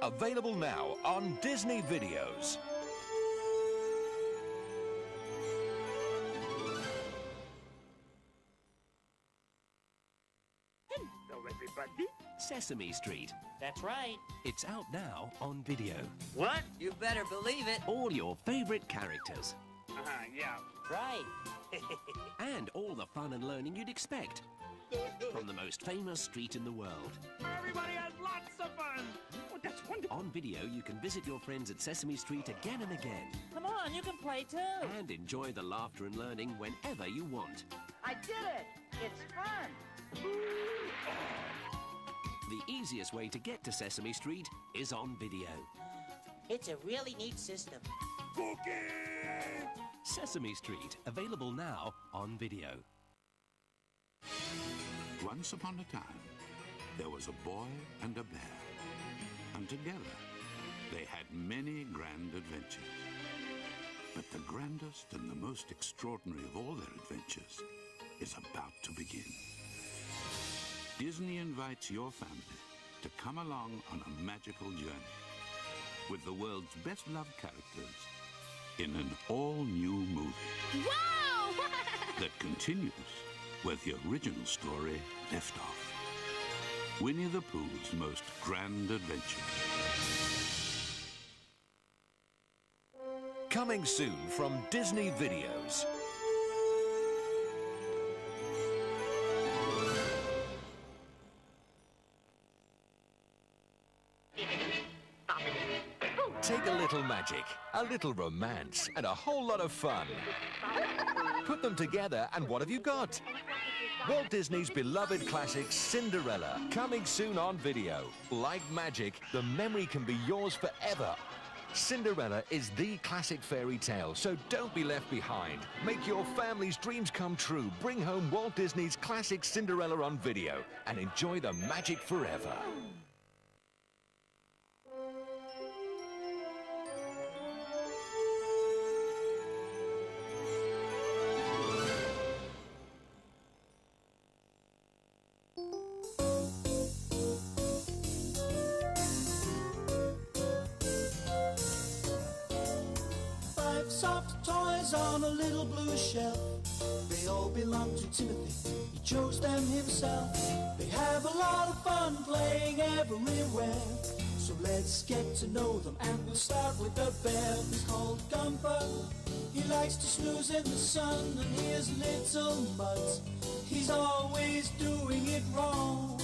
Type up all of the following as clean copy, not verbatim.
Available now on Disney Videos. Hello, everybody. Sesame Street. That's right. It's out now on video. What? You better believe it. All your favorite characters. Yeah. Right. And all the fun and learning you'd expect from the most famous street in the world. Everybody has lots of fun. Oh, that's wonderful. On video, you can visit your friends at Sesame Street again and again. Come on, you can play too. And enjoy the laughter and learning whenever you want. I did it. It's fun. The easiest way to get to Sesame Street is on video. It's a really neat system. Cookie! Sesame Street, available now on video. Once upon a time, there was a boy and a bear. And together, they had many grand adventures. But the grandest and the most extraordinary of all their adventures is about to begin. Disney invites your family to come along on a magical journey with the world's best-loved characters in an all-new movie. Wow! That continues where the original story left off. Winnie the Pooh's Most Grand Adventure. Coming soon from Disney Videos. Take a little magic, a little romance, and a whole lot of fun. Put them together, and what have you got? Walt Disney's beloved classic, Cinderella, coming soon on video. Like magic, the memory can be yours forever. Cinderella is the classic fairy tale, so don't be left behind. Make your family's dreams come true. Bring home Walt Disney's classic Cinderella on video and enjoy the magic forever. Soft toys on a little blue shelf. They all belong to Timothy. He chose them himself. They have a lot of fun playing everywhere. So let's get to know them, and we'll start with the bear. He's called Gumper. He likes to snooze in the sun, and here's little Muds. He's always doing it wrong.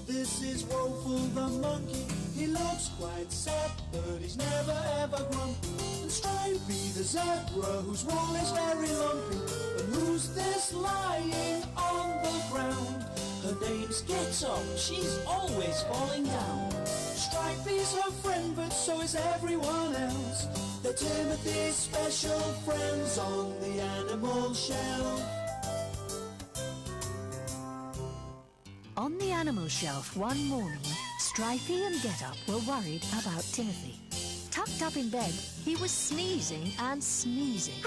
This is Woeful the monkey. He looks quite sad, but he's never ever grumpy. And Stripey the zebra, whose wool is very lumpy. And who's this lying on the ground? Her name's Get Up, she's always falling down. Stripey's her friend, but so is everyone else. They're Timothy's special friends on the animal shelf. On the animal shelf one morning, Stripey and Get Up were worried about Timothy. Tucked up in bed, he was sneezing and sneezing.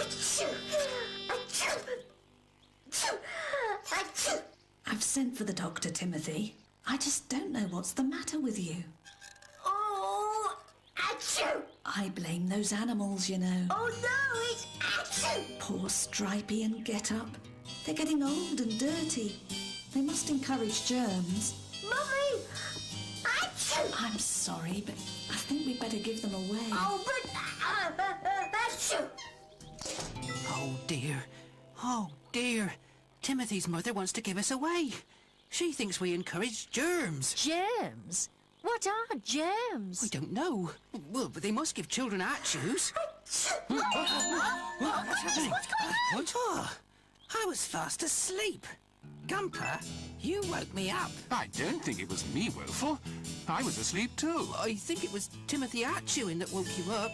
I've sent for the doctor, Timothy. I just don't know what's the matter with you. Oh, achoo! I blame those animals, you know. Oh no, it's achoo! Poor Stripey and Get Up. They're getting old and dirty. They must encourage germs. Mummy! Achoo! I'm sorry, but I think we'd better give them away. Oh, but achoo! Oh dear. Oh dear. Timothy's mother wants to give us away. She thinks we encourage germs. Germs? What are germs? I don't know. Well, but they must give children achoo's. What's happening? What? Oh, I was fast asleep. Gumper, you woke me up. I don't think it was me, Woeful. I was asleep too. I think it was Timothy Achoo that woke you up.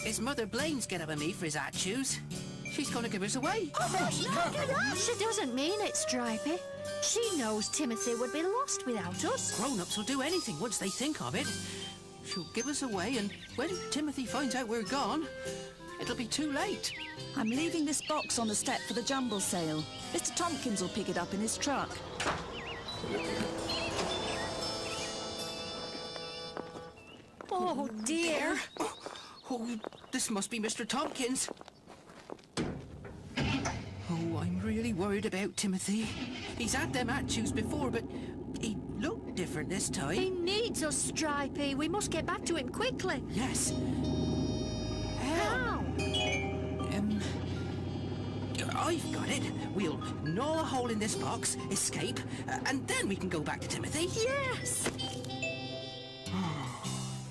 His mother blames Get Up and me for his achoo's. She's going to give us away. She doesn't mean it, Stripey. She knows Timothy would be lost without us. Grown-ups will do anything once they think of it. She'll give us away, and when Timothy finds out we're gone, it'll be too late. I'm leaving this box on the step for the jumble sale. Mr. Tompkins will pick it up in his truck. Oh, dear. Oh, this must be Mr. Tompkins. Oh, I'm really worried about Timothy. He's had them at-shoes before, but he looked different this time. He needs us, Stripey. We must get back to him quickly. Yes. How? I've got it. We'll gnaw a hole in this box, escape, and then we can go back to Timothy. Yes.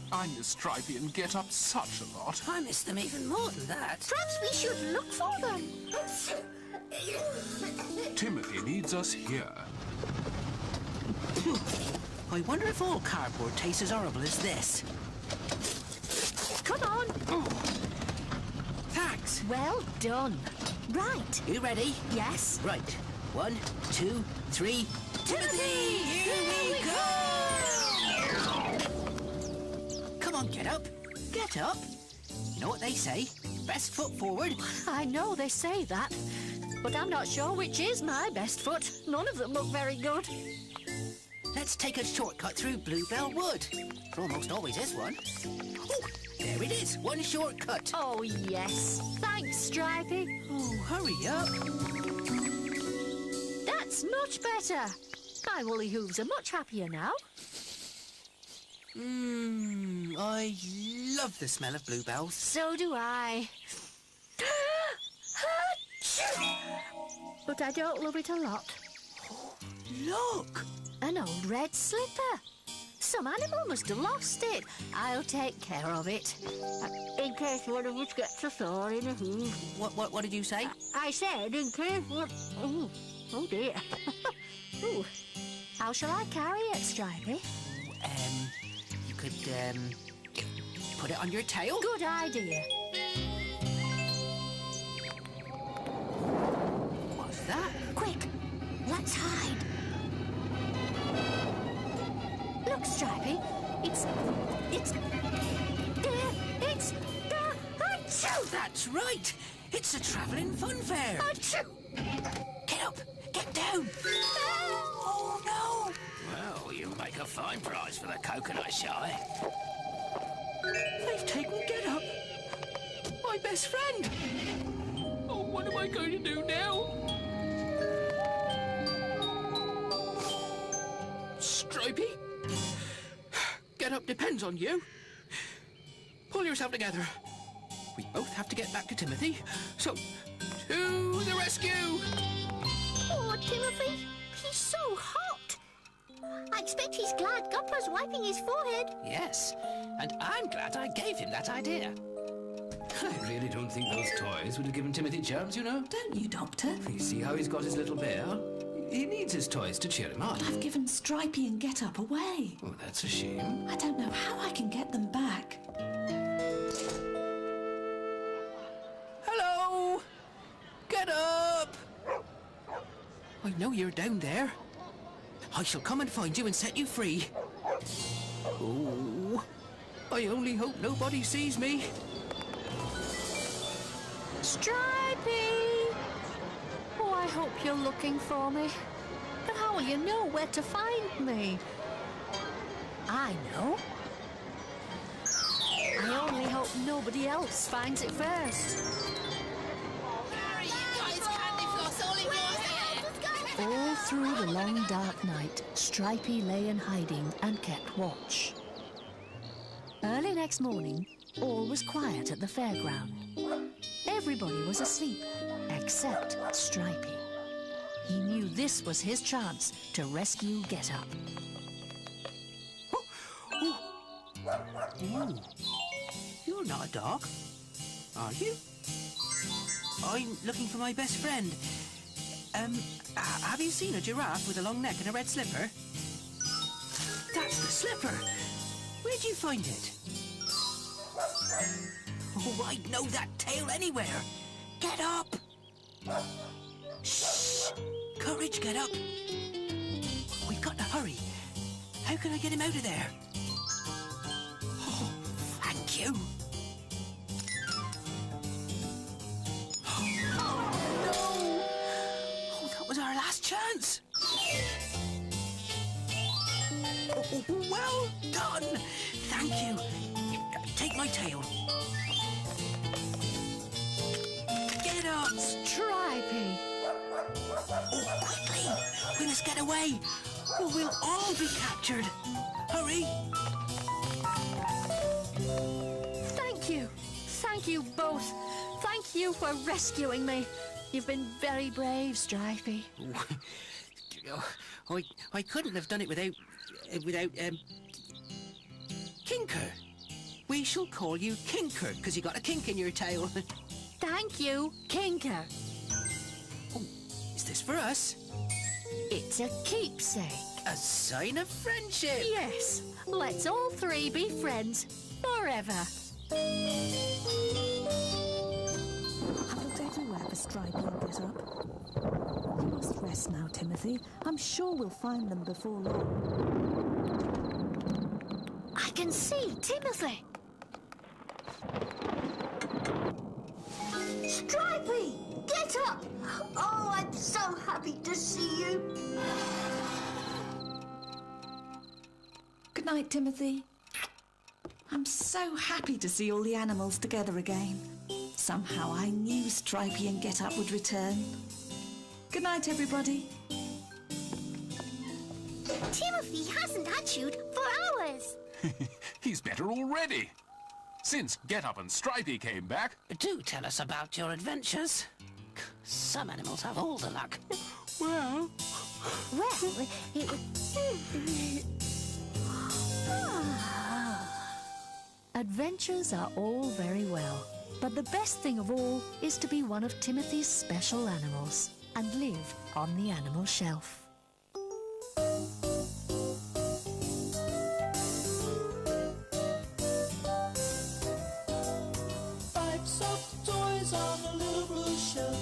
I miss Stripey and Get Up such a lot. I miss them even more than that. Perhaps we should look for them. Timothy needs us here. I wonder if all cardboard tastes as horrible as this. Come on. Oh. Thanks. Well done. Right. You ready? Yes. Right. 1, 2, 3. Timothy! Here we go! Come on, get up. Get up. You know what they say? Best foot forward. I know they say that, but I'm not sure which is my best foot. None of them look very good. Let's take a shortcut through Bluebell Wood. There almost always is one. Oh, there it is. One shortcut. Oh, yes. Thanks, Stripey. Oh, hurry up. That's much better. My woolly hooves are much happier now. I love the smell of bluebells. So do I. But I don't love it a lot. Look! An old red slipper. Some animal must have lost it. I'll take care of it. In case one of us gets a sore in a hoof. What did you say? I said in case one... Oh dear. Ooh. How shall I carry it, Stripey? You could, put it on your tail. Good idea. What's that? Quick, let's hide. Look, Stripey, it's achoo! That's right. It's a travelling fun fair. Achoo! Get up. Get down. Oh, no. Well, you make a fine prize for the coconut shy. They've taken Get Up. My best friend. Oh, what am I going to do now? Stripey? Get Up depends on you. Pull yourself together. We both have to get back to Timothy. So, to the rescue! Oh, Timothy, he's so hot. I expect he's glad Gupper's wiping his forehead. Yes, and I'm glad I gave him that idea. I really don't think those toys would have given Timothy germs, you know. Don't you, Doctor? You see how he's got his little bear? He needs his toys to cheer him up. I've given Stripey and Get Up away. Oh, that's a shame. I don't know how I can get them back. Hello! Get up! I know you're down there. I shall come and find you and set you free. Oh, I only hope nobody sees me. Stripey! Oh, I hope you're looking for me. But how will you know where to find me? I know. I only hope nobody else finds it first. All through the long dark night, Stripey lay in hiding and kept watch. Early next morning, all was quiet at the fairground. Everybody was asleep, except Stripey. He knew this was his chance to rescue Get Up. Ooh. You're not a dog, are you? I'm looking for my best friend. Have you seen a giraffe with a long neck and a red slipper? That's the slipper. Where'd you find it? Oh, I'd know that tail anywhere. Get up! Shh! Courage, Get Up. We've got to hurry. How can I get him out of there? Oh, thank you. Our last chance. Oh, well done. Thank you. my tail. Get up! Stripey! Oh, quickly! We must get away, or we'll all be captured. Hurry! Thank you. Thank you both. Thank you for rescuing me. You've been very brave, Stripey. I couldn't have done it without Kinker. We shall call you Kinker, because you got a kink in your tail. Thank you, Kinker. Oh, is this for us? It's a keepsake. A sign of friendship. Yes. Let's all three be friends forever. I've looked everywhere for Stripey and Get Up. You must rest now, Timothy. I'm sure we'll find them before long. I can see Timothy. Stripey, get up! Oh, I'm so happy to see you. Good night, Timothy. I'm so happy to see all the animals together again. Somehow I knew Stripey and Get Up would return. Good night, everybody. Timothy hasn't hatchewed for hours. He's better already. Since Get Up and Stripey came back. Do tell us about your adventures. Some animals have all the luck. Well, it was... Adventures are all very well, but the best thing of all is to be one of Timothy's special animals and live on the animal shelf. Five soft toys on a little blue shelf.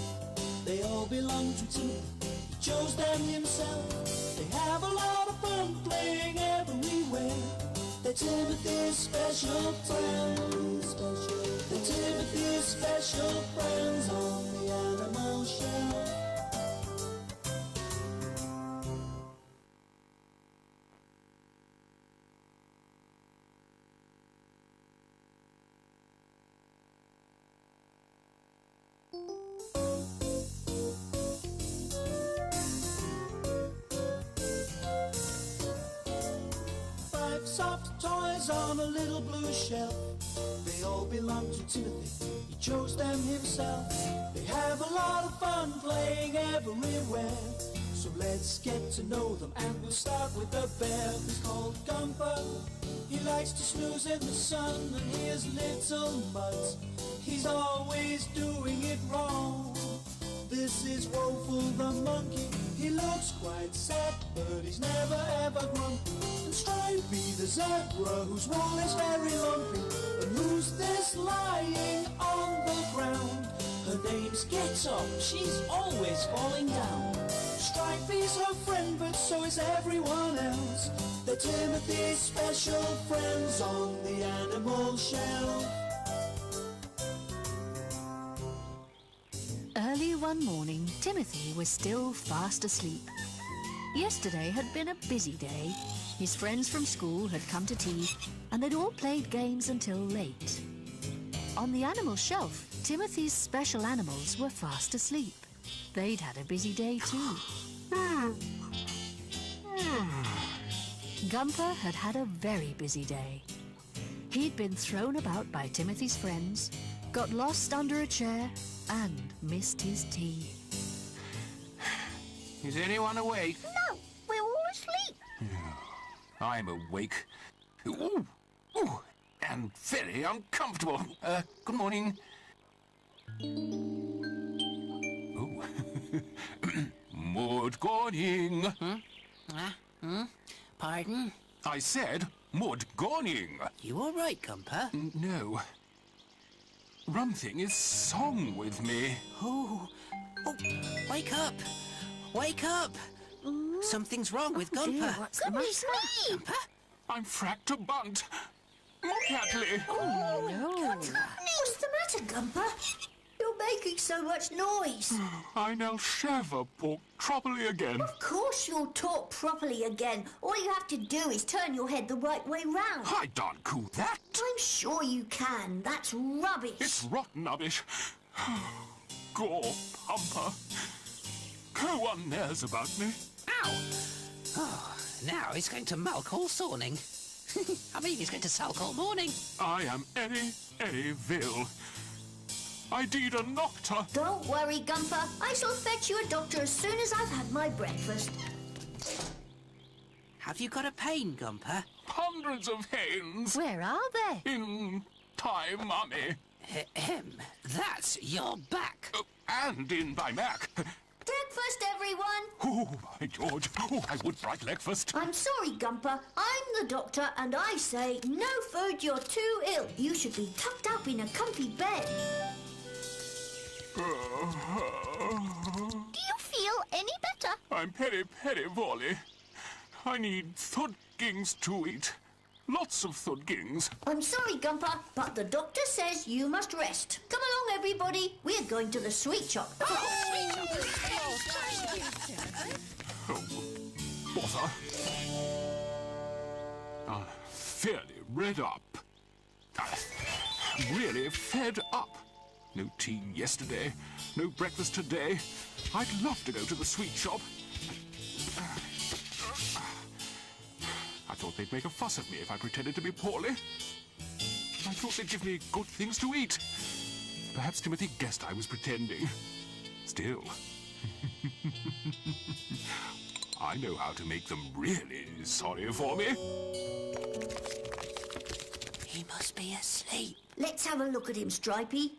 They all belong to Timothy. He chose them himself. They have a lot of fun playing everywhere. They're Timothy's special friends. They're Timothy's special friends on the animal shelf. Soft toys on a little blue shelf. They all belong to Timothy. He chose them himself. They have a lot of fun playing everywhere. So let's get to know them, and we'll start with the bear. He's called Gumper. He likes to snooze in the sun, and here's little Muds. He's always doing it wrong. This is Woeful the monkey. He looks quite sad, but he's never ever grumpy. And Stripey the zebra, whose wool is very lumpy. And who's this lying on the ground? Her name's Get Up, she's always falling down. Stripey's her friend, but so is everyone else. They're Timothy's special friends on the animal shelf. Early one morning, Timothy was still fast asleep. Yesterday had been a busy day. His friends from school had come to tea, and they'd all played games until late. On the animal shelf, Timothy's special animals were fast asleep. They'd had a busy day too. Gumper had had a very busy day. He'd been thrown about by Timothy's friends, got lost under a chair, and missed his tea. Is anyone awake? No, we're all asleep. I'm awake. Ooh, ooh, and very uncomfortable. Good morning. Ooh. Good morning. Pardon? I said good morning. You all right, Gumper? No. Rumthing is song with me. Oh, wake up! Wake up! Something's wrong with Gumper. Goodness me! Gumper? I'm fracked to bunt. Look at me. What's happening? What's the matter, Gumper? Your making so much noise? I now never talk properly again. Of course you'll talk properly again. All you have to do is turn your head the right way round. I don't do that. I'm sure you can. That's rubbish. It's rotten rubbish. Gore, Pumper. No one cares about me. Ow! Oh, now he's going to mulk all sorning. I mean, he's going to sulk all morning. I am Eddie-Ville. I need a doctor. Don't worry, Gumper. I shall fetch you a doctor as soon as I've had my breakfast. Have you got a pain, Gumper? Hundreds of hens. Where are they? In time, Mummy. That's your back. And in my Mac. Breakfast, everyone. Oh, my George. Oh, I would like breakfast. I'm sorry, Gumper. I'm the doctor, and I say no food, you're too ill. You should be tucked up in a comfy bed. Do you feel any better? I'm very poorly. I need thudgings to eat. Lots of thudgings. I'm sorry, Gumper, but the doctor says you must rest. Come along, everybody. We're going to the sweet shop. Oh, bother. I'm fairly read up. I'm really fed up. No tea yesterday, no breakfast today. I'd love to go to the sweet shop. I thought they'd make a fuss of me if I pretended to be poorly. I thought they'd give me good things to eat. Perhaps Timothy guessed I was pretending. Still, I know how to make them really sorry for me. He must be asleep. Let's have a look at him, Stripey.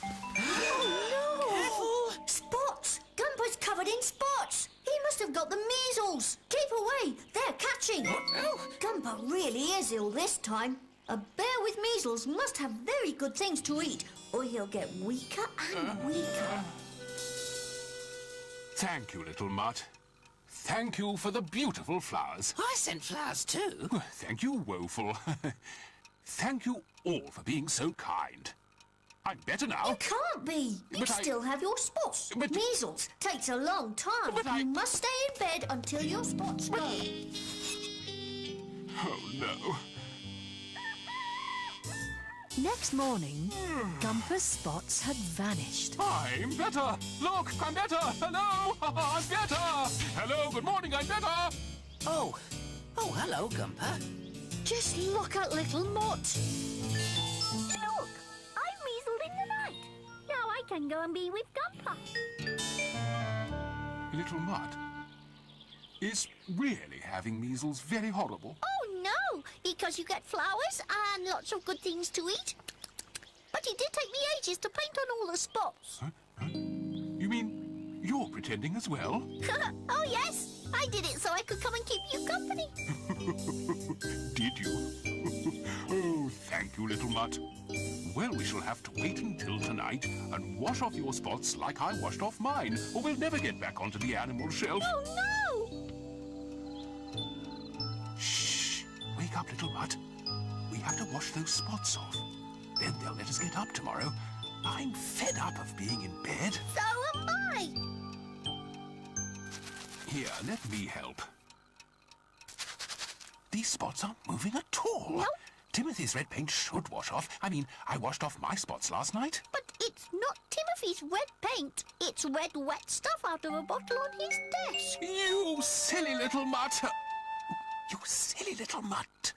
Oh, no! Careful! Spots! Gumper's covered in spots! He must have got the measles! Keep away! They're catching! Oh. Gumper really is ill this time. A bear with measles must have very good things to eat, or he'll get weaker and weaker. Thank you, little mutt. Thank you for the beautiful flowers. I sent flowers too. Thank you, Woeful. Thank you all for being so kind. I'm better now. You can't be. You still have your spots. Measles takes a long time. You must stay in bed until your spots go. Oh, no. Next morning, Gumper's spots had vanished. I'm better. Look, I'm better. Hello, I'm better. Hello, good morning, I'm better. Oh, hello, Gumper. Just look at little Mutt. Look, I measled in the night. Now I can go and be with Gumper. Little mutt, is really having measles very horrible? Oh, no, because you get flowers and lots of good things to eat. But it did take me ages to paint on all the spots. Huh? You mean you're pretending as well? Oh, yes. I did it so I could come and keep you company. Did you? Oh, thank you, little mutt. Well, we shall have to wait until tonight and wash off your spots like I washed off mine, or we'll never get back onto the animal shelf. Oh, no! Shh! Wake up, little mutt. We have to wash those spots off. Then they'll let us get up tomorrow. I'm fed up of being in bed. So am I. Here, let me help. These spots aren't moving at all. Nope. Timothy's red paint should wash off. I mean, I washed off my spots last night. But it's not Timothy's red paint. It's red wet stuff out of a bottle on his desk. You silly little mutt. You silly little mutt.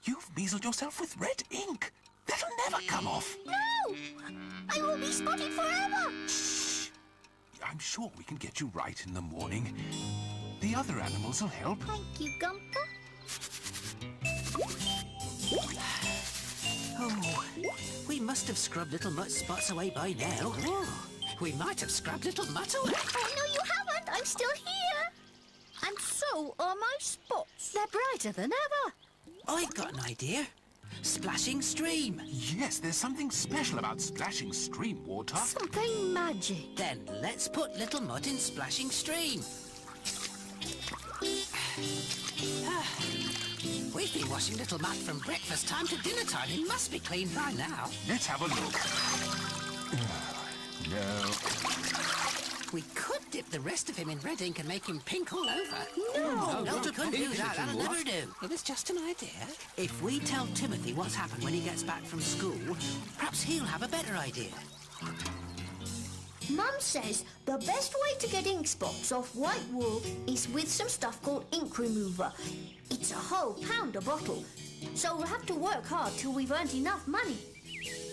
You've measled yourself with red ink. That'll never come off. No! I will be spotted forever. Shh. I'm sure we can get you right in the morning. The other animals will help. Thank you, Gumper. Oh, we must have scrubbed little Mutt's spots away by now. Oh, we might have scrubbed little Mutt away. Oh, no, you haven't. I'm still here. And so are my spots. They're brighter than ever. I've got an idea. Splashing stream. Yes, there's something special about splashing stream water. Something magic. Then let's put little Mutt in splashing stream. We've been washing little Mutt from breakfast time to dinner time. He must be clean by now. Let's have a look. go. We could dip the rest of him in red ink and make him pink all over. No, we couldn't do that. That'll never do. It was just an idea. If we tell Timothy what's happened when he gets back from school, perhaps he'll have a better idea. Mum says the best way to get ink spots off white wool is with some stuff called ink remover. It's a whole £1 a bottle, so we'll have to work hard till we've earned enough money.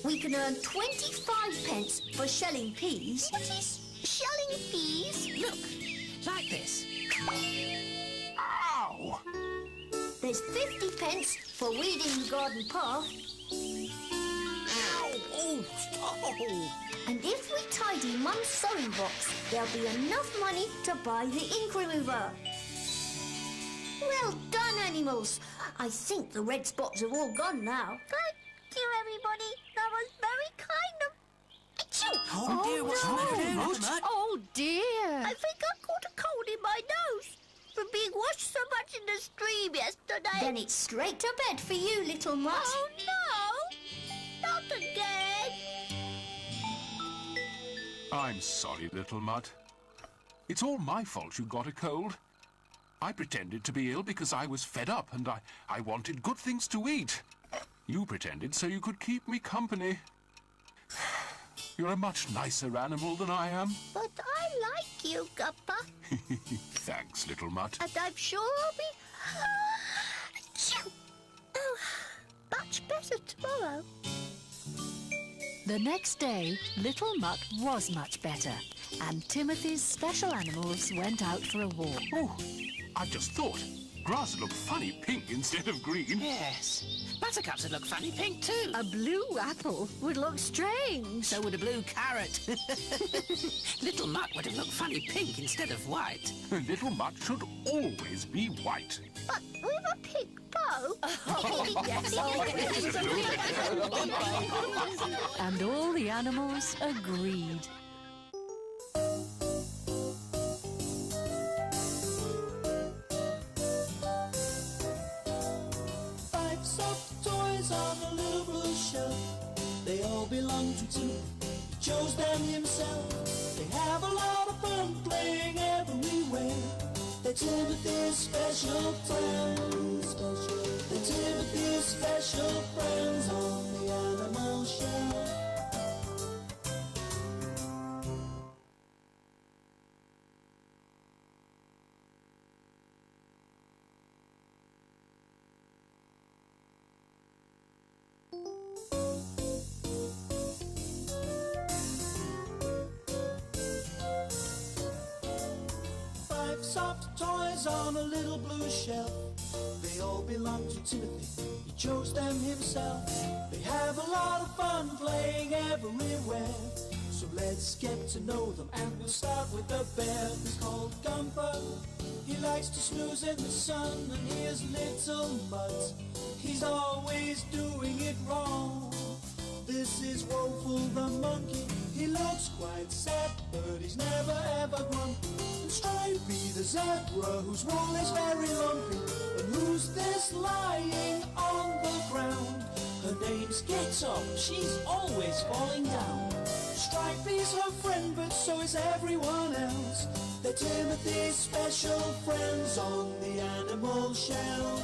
We can earn 25 pence for shelling peas. What is shelling peas? Look, like this. Ow! There's 50 pence for weeding the garden path. Ow! Oh, oh. And if we tidy Mum's sewing box, there'll be enough money to buy the ink remover. Well done, animals. I think the red spots have all gone now. Thank you, everybody. That was very kind of... Oh, dear, what's the matter there, Mud? Oh, dear. I think I caught a cold in my nose from being washed so much in the stream yesterday. Then it's straight to bed for you, little mutt. Oh, no. Not again. I'm sorry, little Mutt. It's all my fault you got a cold. I pretended to be ill because I was fed up and I wanted good things to eat. You pretended so you could keep me company. You're a much nicer animal than I am. But I like you, Guppa. Thanks, little Mutt. And I'm sure I'll be... much better tomorrow. The next day, Little Mutt was much better, and Timothy's special animals went out for a walk. Oh, I just thought. Grass would look funny pink instead of green. Yes. Buttercups would look funny pink too. A blue apple would look strange. So would a blue carrot. Little Mutt would have looked funny pink instead of white. Little Mutt should always be white. But with a pink bow. And all the animals agreed. Soft toys on a little blue shelf. They all belong to Timothy. He chose them himself. They have a lot of fun playing everywhere. They're Timothy's special friends. They're Timothy's special friends on the animal shelf. Soft toys on a little blue shelf. They all belong to Timothy. He chose them himself. They have a lot of fun playing everywhere. So let's get to know them, and we'll start with the bear. He's called Gumper. He likes to snooze in the sun, and here's Little Mutt. He's always doing it wrong. This is Woeful the monkey. He looks quite sad, but he's never ever grumpy. And Stripey the zebra, whose wool is very lumpy. And who's this lying on the ground? Her name's Get Up, she's always falling down. Stripey's her friend, but so is everyone else. They're Timothy's special friends on the animal shelf.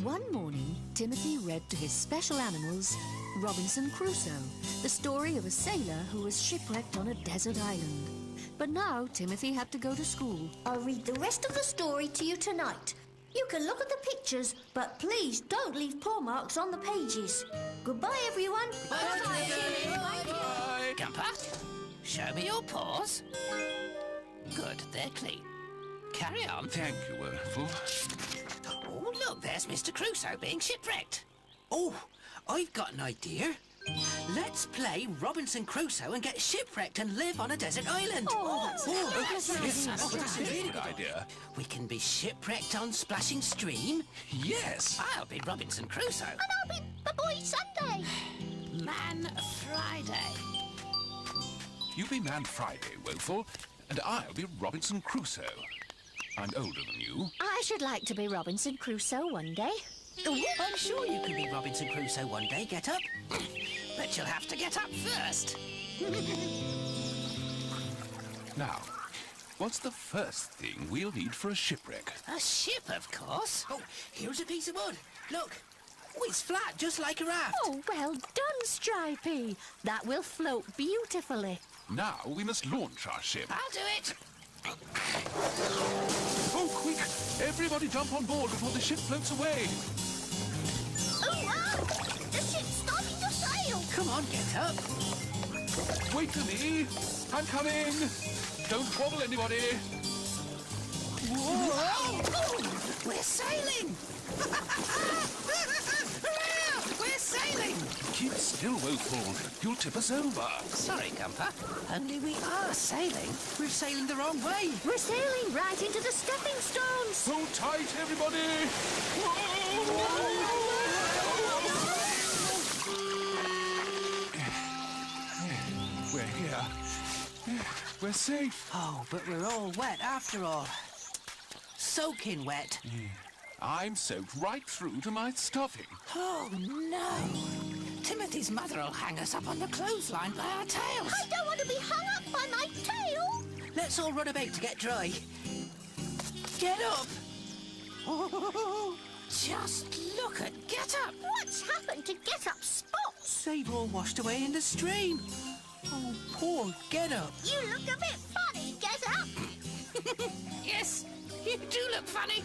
One morning, Timothy read to his special animals Robinson Crusoe, the story of a sailor who was shipwrecked on a desert island. But now Timothy had to go to school. I'll read the rest of the story to you tonight. You can look at the pictures, but please don't leave paw marks on the pages. Goodbye, everyone. Bye. Gumper, show me your paws. Good, they're clean. Carry on. Thank you, Woeful. Oh, look, there's Mr. Crusoe being shipwrecked. Oh, I've got an idea. Let's play Robinson Crusoe and get shipwrecked and live on a desert island. That's a really good idea. We can be shipwrecked on Splashing Stream. Yes. I'll be Robinson Crusoe. And I'll be the boy Sunday. Man Friday. You be Man Friday, Woeful, and I'll be Robinson Crusoe. I'm older than you. I should like to be Robinson Crusoe one day. I'm sure you can be Robinson Crusoe one day, Get Up. But you'll have to get up first. Now, what's the first thing we'll need for a shipwreck? A ship, of course. Oh, here's a piece of wood. Look. Oh, it's flat, just like a raft. Oh, well done, Stripey. That will float beautifully. Now we must launch our ship. I'll do it. Oh, quick! Everybody jump on board before the ship floats away. Oh, wow! The ship's starting to sail! Come on, Get Up. Wait for me. I'm coming. Don't wobble, anybody. Whoa! Oh, we're sailing! We're sailing! Keep still, Wofold. You'll tip us over. Sorry, Gumper. Only we are sailing. We're sailing the wrong way. We're sailing right into the stepping stones. Hold tight, everybody. We're here. We're safe. Oh, but we're all wet after all. Soaking wet. I'm soaked right through to my stuffing. Oh, no. Timothy's mother will hang us up on the clothesline by our tails. I don't want to be hung up by my tail! Let's all run about to get dry. Get up! Oh, just look at Get Up. What's happened to Get Up's spots? They've all washed away in the stream. Oh, poor Get Up. You look a bit funny, Get Up. Yes, you do look funny.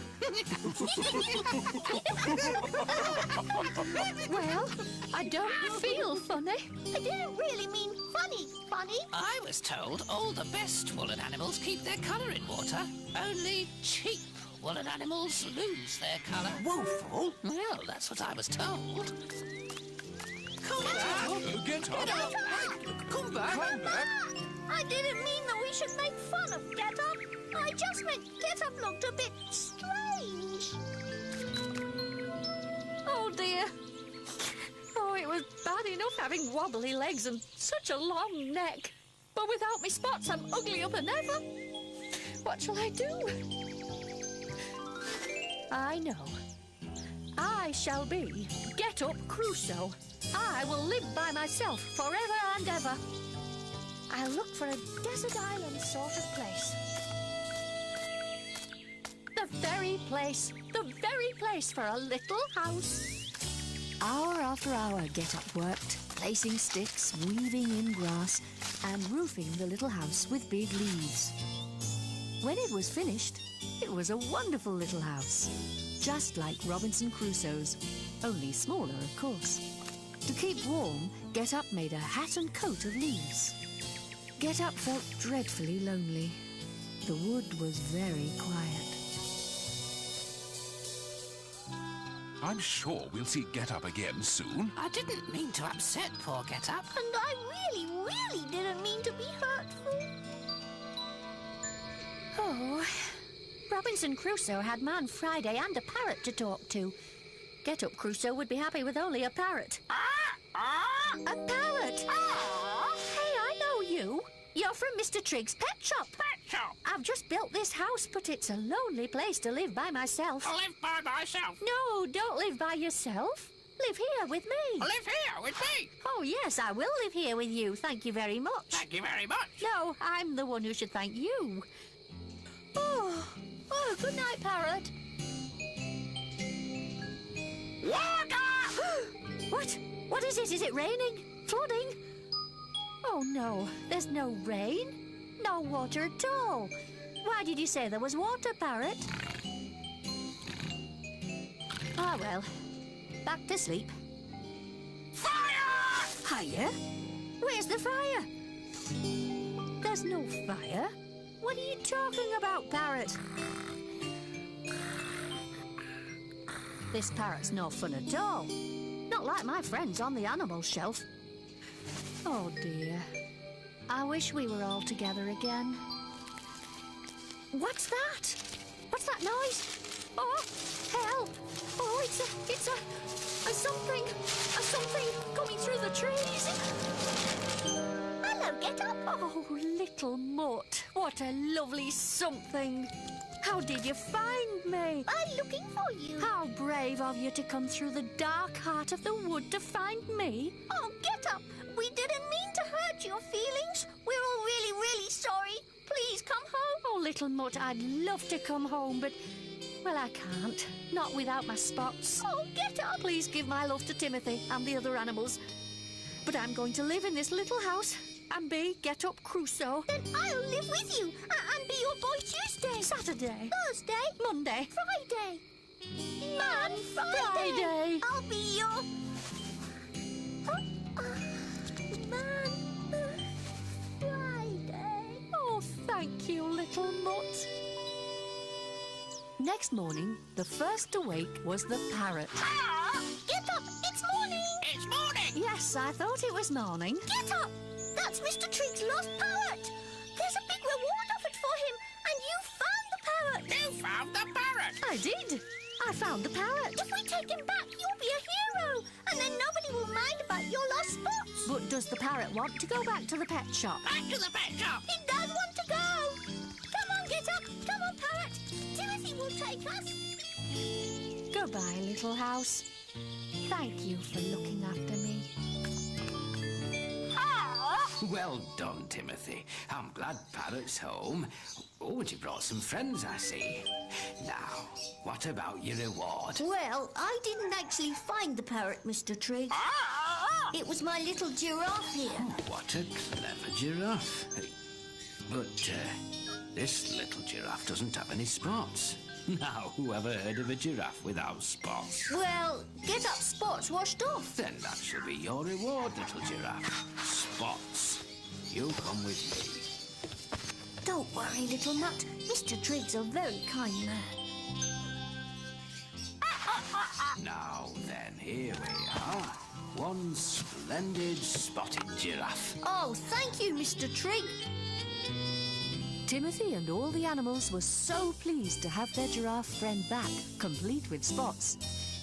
Well, I don't feel funny. I didn't really mean funny. I was told all the best woolen animals keep their colour in water. Only cheap woolen animals lose their colour. Woeful? Well, that's what I was told. Come back! Get up. Come back! I didn't mean that we should make fun of Get Up. I just meant Get Up looked a bit strange. Oh, dear. Oh, it was bad enough having wobbly legs and such a long neck. But without me spots, I'm uglier than ever. What shall I do? I know. I shall be Get Up Crusoe. I will live by myself forever and ever. I'll look for a desert island sort of place. The very place for a little house. Hour after hour, Get Up worked, placing sticks, weaving in grass, and roofing the little house with big leaves. When it was finished, it was a wonderful little house, just like Robinson Crusoe's, only smaller, of course. To keep warm, Get Up made a hat and coat of leaves. Get Up felt dreadfully lonely. The wood was very quiet. I'm sure we'll see Get Up again soon. I didn't mean to upset poor Get Up. And I really didn't mean to be hurtful. Oh, Robinson Crusoe had Man Friday and a parrot to talk to. Get Up Crusoe would be happy with only a parrot. A parrot? Hey, I know you. You're from Mr. Trigg's pet shop. I've just built this house, but it's a lonely place to live by myself. I'll live by myself. No, don't live by yourself. Live here with me. I'll live here with me. Oh, yes, I will live here with you. Thank you very much. Thank you very much. No, I'm the one who should thank you. Oh, good night, parrot. Water! What? What is it? Is it raining? Flooding? Oh, no. There's no rain. No water at all. Why did you say there was water, parrot? Ah, well. Back to sleep. Fire! Fire? Where's the fire? There's no fire. What are you talking about, parrot? This parrot's no fun at all. Not like my friends on the animal shelf. Oh, dear. I wish we were all together again. What's that? What's that noise? Oh, help! Oh, it's a something coming through the trees. Hello, Get Up. Oh, little mutt, what a lovely something. How did you find me? I'm looking for you. How brave of you to come through the dark heart of the wood to find me. Oh, get up. We didn't mean to hurt your feelings. We're all really, really sorry. Please come home. Oh, little mutt, I'd love to come home, but, well, I can't. Not without my spots. Oh, get up. Please give my love to Timothy and the other animals. But I'm going to live in this little house and be Get Up Crusoe. Then I'll live with you and be your boy Tuesday. Saturday. Thursday. Monday. Friday. Man, Friday. I'll be your... Man, Friday. Oh, thank you, little mutt. Next morning, the first to wake was the parrot. Get up! It's morning! It's morning! Yes, I thought it was morning. Get up! That's Mr. Trig's lost parrot! There's a big reward offered for him, and you found the parrot! You found the parrot! I did. I found the parrot. If we take him back, you'll be a hero, and then nobody will mind about your lost spots. But does the parrot want to go back to the pet shop? Back to the pet shop! He does want to go! Come on, get up! Come on, parrot! Timothy will take us! Goodbye, little house. Thank you for looking after me. Well done, Timothy. I'm glad Parrot's home. Oh, and you brought some friends, I see. Now, what about your reward? Well, I didn't actually find the parrot, Mr. Trig. It was my little giraffe here. Oh, what a clever giraffe. But this little giraffe doesn't have any spots. Now, who ever heard of a giraffe without spots? Well, Get Up spots washed off. Then that shall be your reward, little giraffe. Spots. You come with me. Don't worry, little nut. Mr. Trig's a very kind man. Now then, here we are. One splendid spotted giraffe. Oh, thank you, Mr. Trig. Timothy and all the animals were so pleased to have their giraffe friend back, complete with spots,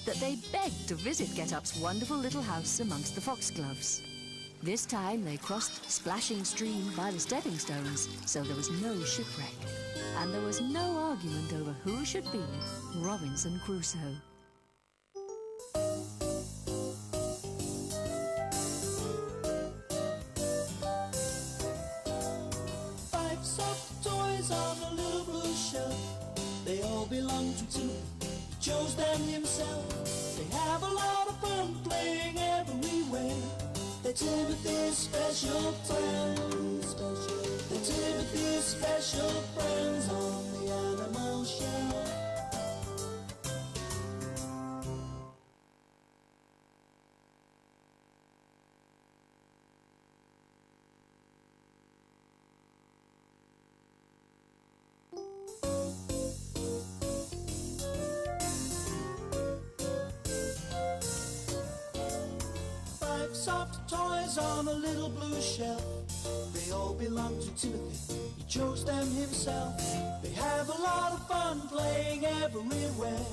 that they begged to visit Get Up's wonderful little house amongst the foxgloves. This time they crossed Splashing Stream by the stepping stones, so there was no shipwreck. And there was no argument over who should be Robinson Crusoe. Five soft toys on a little blue shelf. They all belong to Timothy. He chose them himself. They have a lot of fun playing everywhere. They're Timothy's special friends. They're Timothy's special friends on the animal shelf. Five soft toys on a little blue shelf. They all belong to Timothy. He chose them himself. They have a lot of fun playing everywhere.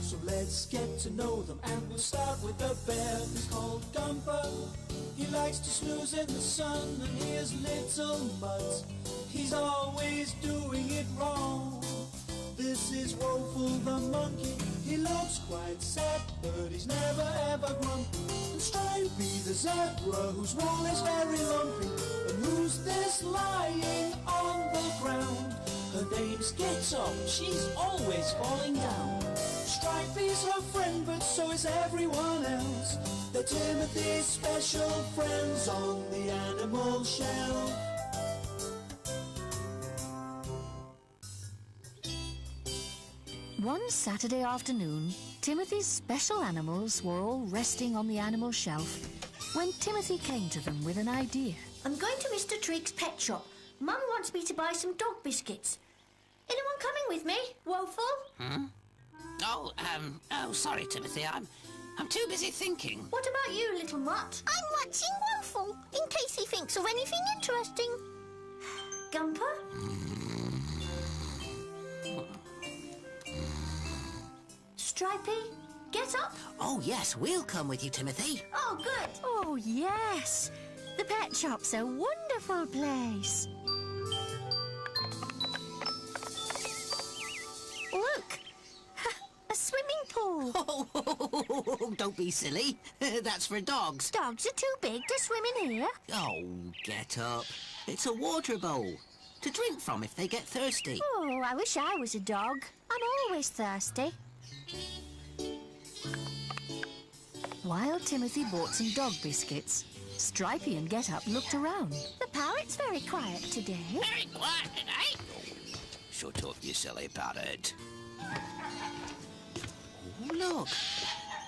So let's get to know them, and we'll start with the bear. He's called Gumper. He likes to snooze in the sun, and here's little Mutt. He's always doing it wrong. This is Woeful the monkey. He looks quite sad, but he's never ever grumpy. And Stripey the zebra, whose wool is very lumpy. And who's this lying on the ground? Her name's Get Up. She's always falling down. Stripey's her friend, but so is everyone else. They're Timothy's special friends on the animal shelf. One Saturday afternoon, Timothy's special animals were all resting on the animal shelf when Timothy came to them with an idea. I'm going to Mr. Trig's pet shop. Mum wants me to buy some dog biscuits. Anyone coming with me? Woeful? Oh, sorry, Timothy. I'm too busy thinking. What about you, little mutt? I'm watching Woeful, in case he thinks of anything interesting. Gumper? Stripey? Get Up? Oh, yes, we'll come with you, Timothy. Oh, good. Oh, yes! The pet shop's a wonderful place. Oh, don't be silly. That's for dogs. Dogs are too big to swim in here. Oh, get up. It's a water bowl to drink from if they get thirsty. Oh, I wish I was a dog. I'm always thirsty. While Timothy bought some dog biscuits, Stripey and Get Up looked around. The parrot's very quiet today. Very quiet today. Shut up, you silly parrot. Oh, look.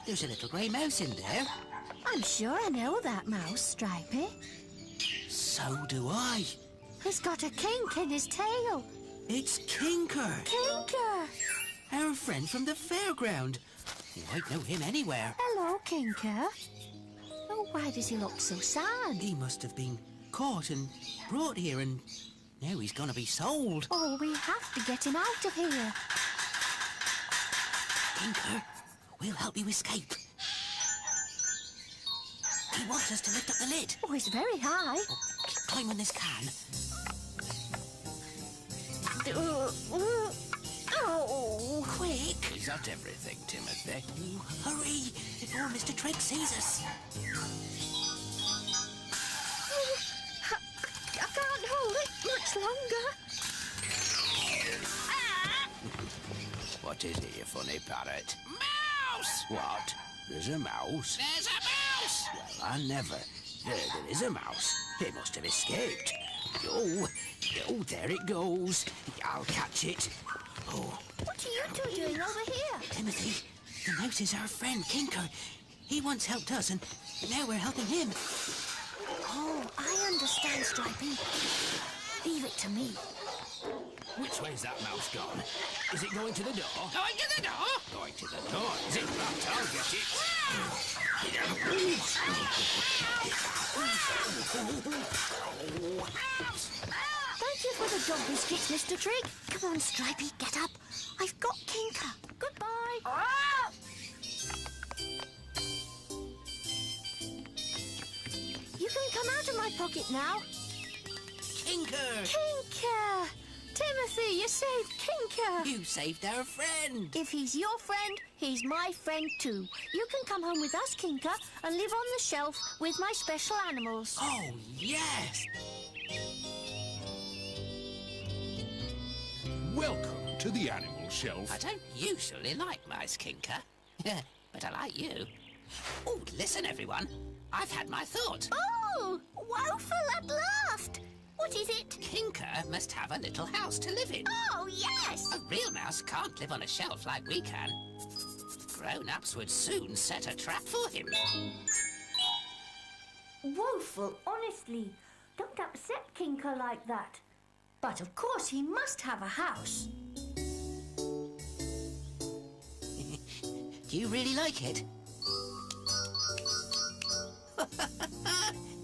There's a little grey mouse in there. I'm sure I know that mouse, Stripey. So do I. He's got a kink in his tail. It's Kinker. Kinker! Our friend from the fairground. You might know him anywhere. Hello, Kinker. Oh, why does he look so sad? He must have been caught and brought here, and now he's going to be sold. Oh, we have to get him out of here. Kinker, we'll help you escape. He wants us to lift up the lid. Oh, it's very high. Oh, climb on this can. Oh, Quick! Is that everything, Timothy? Oh, hurry, before Mr. Trigg sees us. I can't hold it much longer. What is it, you funny parrot? Mouse! What? There's a mouse? There's a mouse! Well, I never. There is a mouse. It must have escaped. Oh, there it goes. I'll catch it. Oh. What are you two doing over here? Timothy, the mouse is our friend, Kinker. He once helped us, and now we're helping him. Oh, I understand, Stripey. Leave it to me. Which way's that mouse gone? Is it going to the door? Going to the door? Going to the door, is it? Right, I'll get it. Thank you for the dog biscuits, Mr. Trigg. Come on, Stripey, get up. I've got Kinker. Goodbye. You can come out of my pocket now. Kinker! Kinker! Timothy, you saved Kinker. You saved our friend. If he's your friend, he's my friend too. You can come home with us, Kinker, and live on the shelf with my special animals. Oh, yes. Welcome to the animal shelf. I don't usually like mice, Kinker, but I like you. Oh, listen, everyone. I've had my thought. Oh, woeful at last. What is it? Kinker must have a little house to live in. Oh, yes. A real mouse can't live on a shelf like we can. Grown-ups would soon set a trap for him. Woeful, honestly. Don't upset Kinker like that. But of course he must have a house. Do you really like it?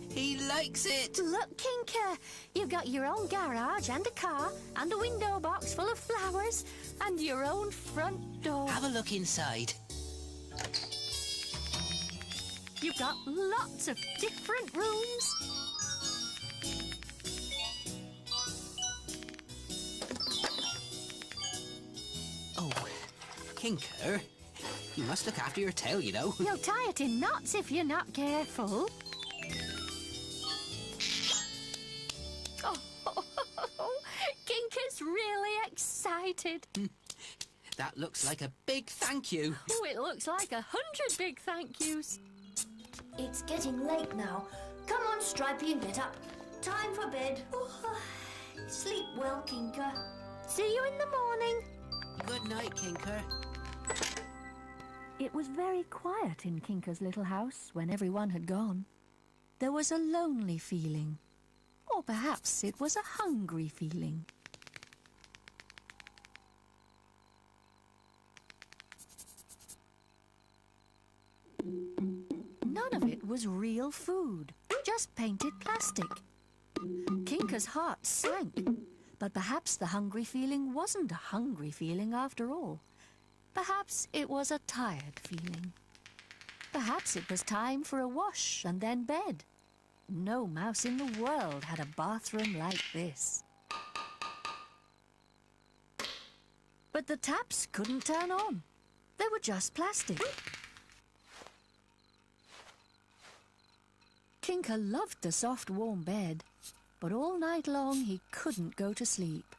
He likes it. Look, Kinker, you've got your own garage and a car and a window box full of flowers and your own front door. Have a look inside. You've got lots of different rooms. Oh, Kinker, you must look after your tail, you know. You'll tie it in knots if you're not careful. Oh, Kinker's really excited. That looks like a big thank you. Oh, it looks like 100 big thank yous. It's getting late now. Come on, Stripey, and get up. Time for bed. Sleep well, Kinker. See you in the morning. Good night, Kinker. It was very quiet in Kinker's little house when everyone had gone. There was a lonely feeling, or perhaps it was a hungry feeling. None of it was real food, just painted plastic. Kinker's heart sank, but perhaps the hungry feeling wasn't a hungry feeling after all. Perhaps it was a tired feeling. Perhaps it was time for a wash and then bed. No mouse in the world had a bathroom like this. But the taps couldn't turn on. They were just plastic. Kinker loved the soft, warm bed, but all night long he couldn't go to sleep.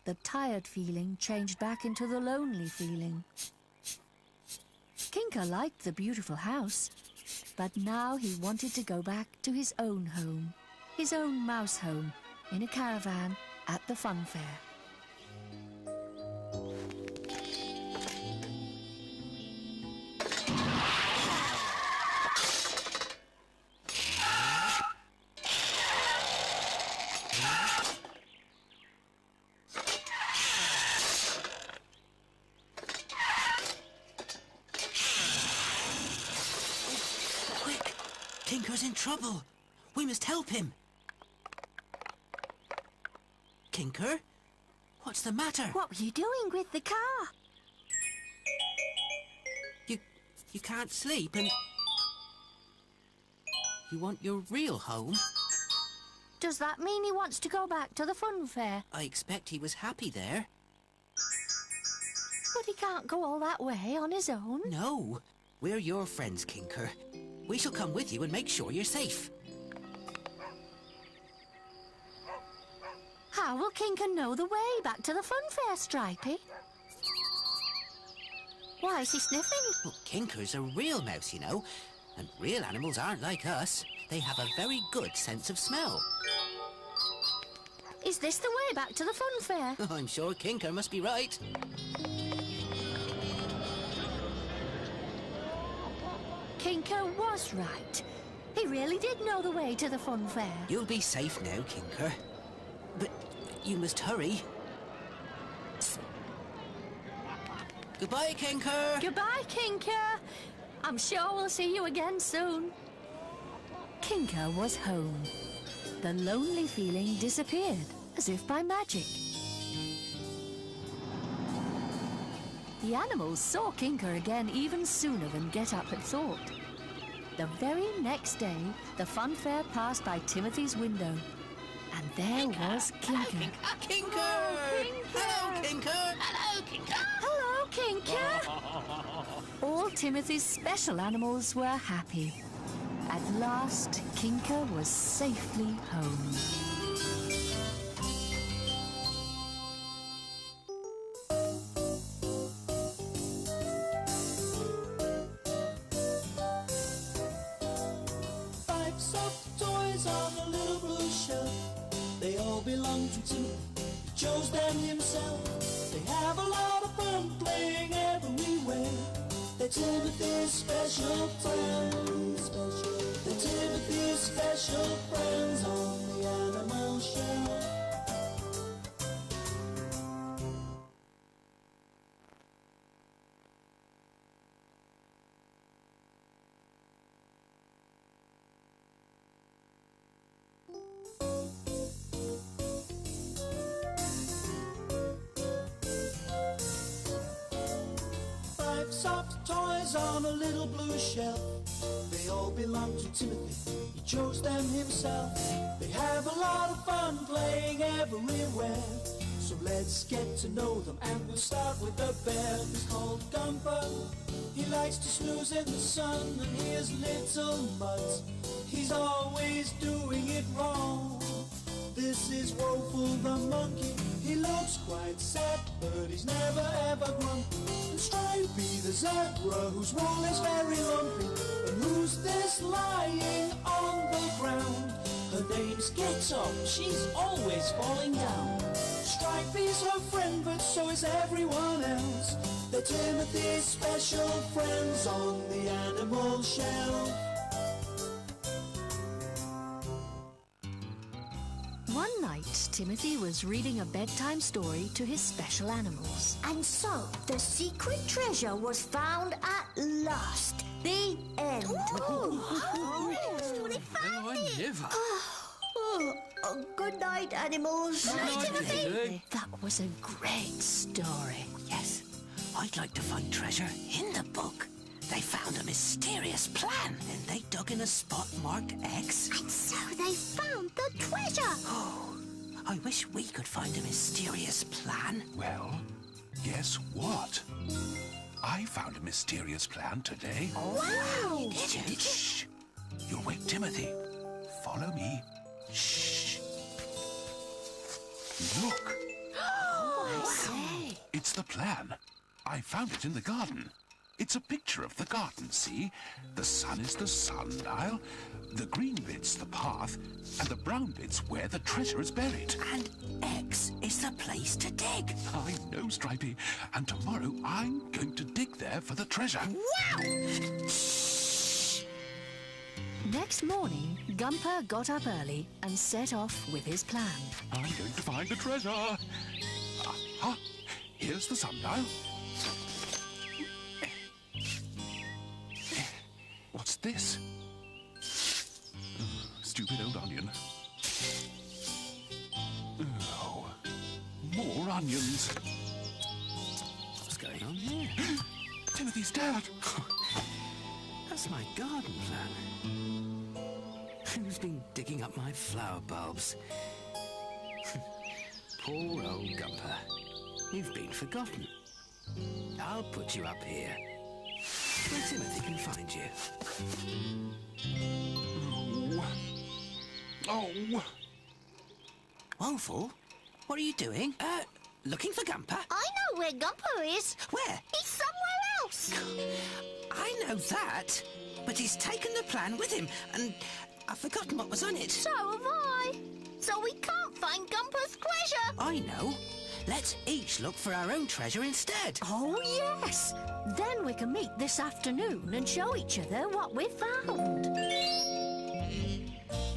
The tired feeling changed back into the lonely feeling. Kinker liked the beautiful house, but now he wanted to go back to his own home, his own mouse home, in a caravan at the fun fair. Tinker's in trouble. We must help him. Tinker? What's the matter? What were you doing with the car? You can't sleep and... You want your real home? Does that mean he wants to go back to the fun fair? I expect he was happy there. But he can't go all that way on his own. No. We're your friends, Kinker. We shall come with you and make sure you're safe. How will Kinker know the way back to the fun fair, Stripey? Why is he sniffing? Well, Kinker's a real mouse, you know. And real animals aren't like us. They have a very good sense of smell. Is this the way back to the fun fair? I'm sure Kinker must be right. Kinker was right. He really did know the way to the fun fair. You'll be safe now, Kinker. But you must hurry. Goodbye, Kinker. Goodbye, Kinker. I'm sure we'll see you again soon. Kinker was home. The lonely feeling disappeared, as if by magic. The animals saw Kinker again even sooner than Get Up had thought. The very next day, the fun fair passed by Timothy's window. And there was Kinker. Kinker! Hello, Kinker! Hello, Kinker! Hello, Kinker! All Timothy's special animals were happy. At last, Kinker was safely home. Five soft toys on a little blue shelf. They all belong to Timothy. He chose them himself. They have a lot of fun playing everywhere. They're Timothy's special friends. They're Timothy's special friends on the animal shelf. Five soft toys on a little blue shelf. They all belong to Timothy. He chose them himself. They have a lot of fun playing everywhere. So let's get to know them, and we'll start with the bear. He's called Gumper. He likes to snooze in the sun, and here's little Muds. He's always doing it wrong. This is Woeful the monkey. He looks quite sad, but he's never ever grumpy. And Stripey the zebra, whose wool is very lumpy. And who's this lying on the ground? Her name's Get Up. She's always falling down. Stripey's her friend, but so is everyone else. They're Timothy's special friends on the animal shelf. One night, Timothy was reading a bedtime story to his special animals. And so, the secret treasure was found at last. The end. They found it. Good night, animals. Good night, Timothy. That was a great story. Yes, I'd like to find treasure in the book. They found a mysterious plan, and they dug in a spot marked X. And so they found the treasure. Oh, I wish we could find a mysterious plan. Well, guess what? I found a mysterious plan today. Wow! Did you? Shh! You'll wake Timothy. Follow me. Shh! Look! I see. It's the plan. I found it in the garden. It's a picture of the garden, see? The sun is the sundial, the green bit's the path, and the brown bit's where the treasure is buried. And X is the place to dig. I know, Stripey. And tomorrow I'm going to dig there for the treasure. Wow! Next morning, Gumper got up early and set off with his plan. I'm going to find the treasure. Aha! Here's the sundial. What's this? Stupid old onion. Oh, more onions. What's going on here? Timothy's dad. That's my garden plan. Who's been digging up my flower bulbs? Poor old Gumper. You've been forgotten. I'll put you up here, where Timothy can find you. Oh. Woeful, what are you doing? Looking for Gumper? I know where Gumper is. Where? He's somewhere else. I know that, but he's taken the plan with him, and I've forgotten what was on it. So have I. So we can't find Gumper's treasure. I know. Let's each look for our own treasure instead. Oh, yes! Then we can meet this afternoon and show each other what we've found.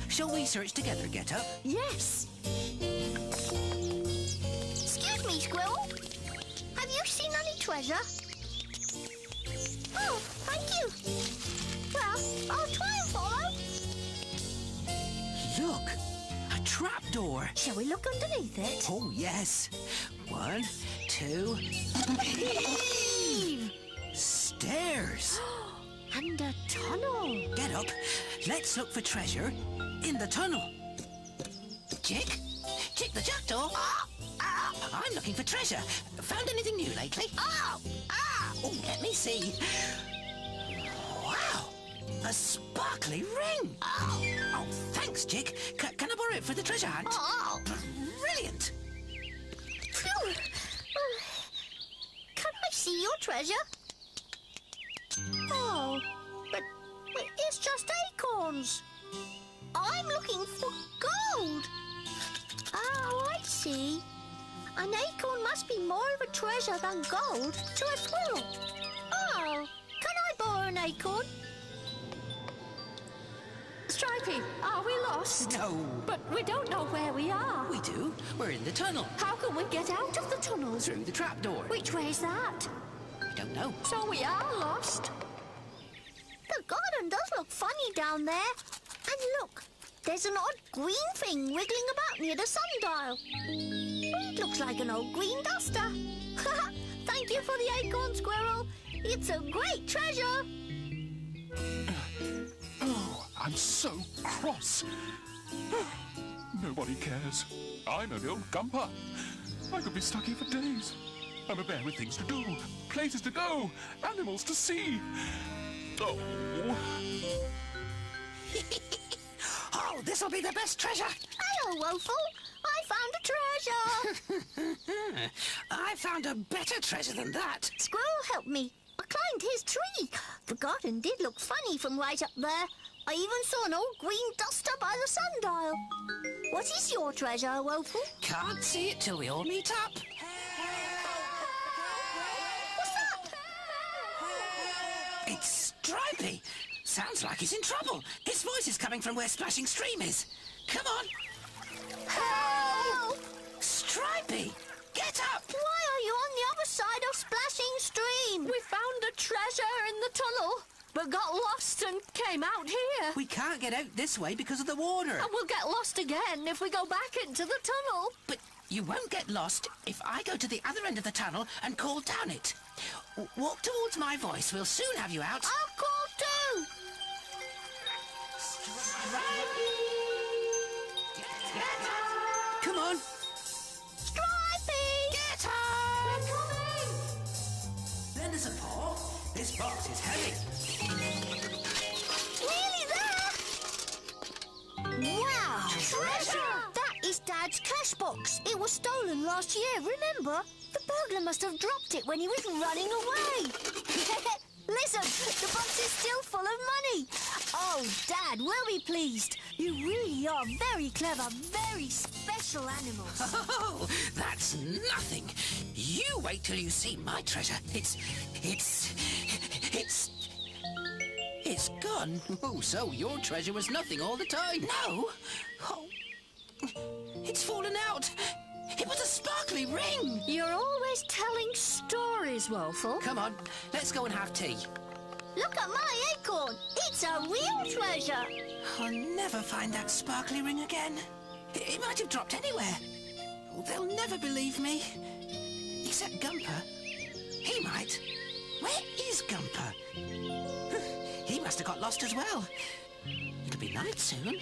Shall we search together, Get Up? Yes. Excuse me, Squirrel. Have you seen any treasure? Oh, thank you. Well, I'll try and follow. Look, a trapdoor. Shall we look underneath it? Oh, yes. 1, 2... Eve! Stairs. And a tunnel. Get Up. Let's look for treasure in the tunnel. Chick? Chick the jackdaw? I'm looking for treasure. Found anything new lately? Oh, let me see. Wow, a sparkly ring. Oh, thanks, Chick. Can I borrow it for the treasure hunt? Oh. Brilliant. Phew. Can I see your treasure? Oh, but it's just acorns. I'm looking for gold. Oh, I see. An acorn must be more of a treasure than gold to a squirrel. Oh, can I borrow an acorn? Stripey, are we lost? No. But we don't know where we are. We do. We're in the tunnel. How can we get out of the tunnel? Through the trapdoor. Which way is that? I don't know. So we are lost. The garden does look funny down there. And look, there's an odd green thing wiggling about near the sundial. It looks like an old green duster. Thank you for the acorn, Squirrel. It's a great treasure. Oh, I'm so cross. Nobody cares. I'm only old Gumper. I could be stuck here for days. I'm a bear with things to do, places to go, animals to see. Oh. Oh, this'll be the best treasure. Hello, Woeful. I found a treasure. I found a better treasure than that. Squirrel helped me. I climbed his tree. The garden did look funny from right up there. I even saw an old green duster by the sundial. What is your treasure, Woeful? Can't see it till we all meet up. What's that? It's Stripey. Sounds like he's in trouble. His voice is coming from where Splashing Stream is. Come on. Help! Stripey, get up. Why are you on the other side of Splashing Stream? We found a treasure in the tunnel, but got lost and came out here. We can't get out this way because of the water. And we'll get lost again if we go back into the tunnel. But you won't get lost if I go to the other end of the tunnel and call down it. Walk towards my voice. We'll soon have you out. I'll call too. Come on. Stripey! Get up. We're coming! Then there's a pause. treasure! That is Dad's cash box. It was stolen last year, remember? The burglar must have dropped it when he was running away. Listen, the box is still full of money. Oh, Dad, we'll be pleased. You really are very clever, very special animals. Oh, that's nothing. You wait till you see my treasure. It's gone. Oh, so your treasure was nothing all the time. No. Oh, it's fallen out. It was a sparkly ring. You're always telling stories, Woeful. Come on, let's go and have tea. Look at my acorn. It's a real treasure. I'll never find that sparkly ring again. It might have dropped anywhere. Oh, they'll never believe me. Except Gumper. He might. Where is Gumper? He must have got lost as well. It'll be night soon.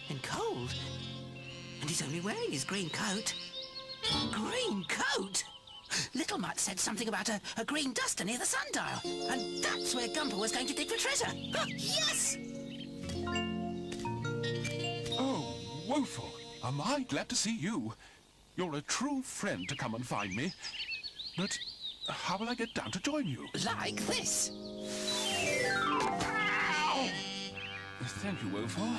And cold. And he's only wearing his green coat. Green coat? Little Mutt said something about a green duster near the sundial. And that's where Gumper was going to dig for treasure. Yes! Oh, Woeful, am I glad to see you. You're a true friend to come and find me. But how will I get down to join you? Like this. Ow! Thank you, Woeful.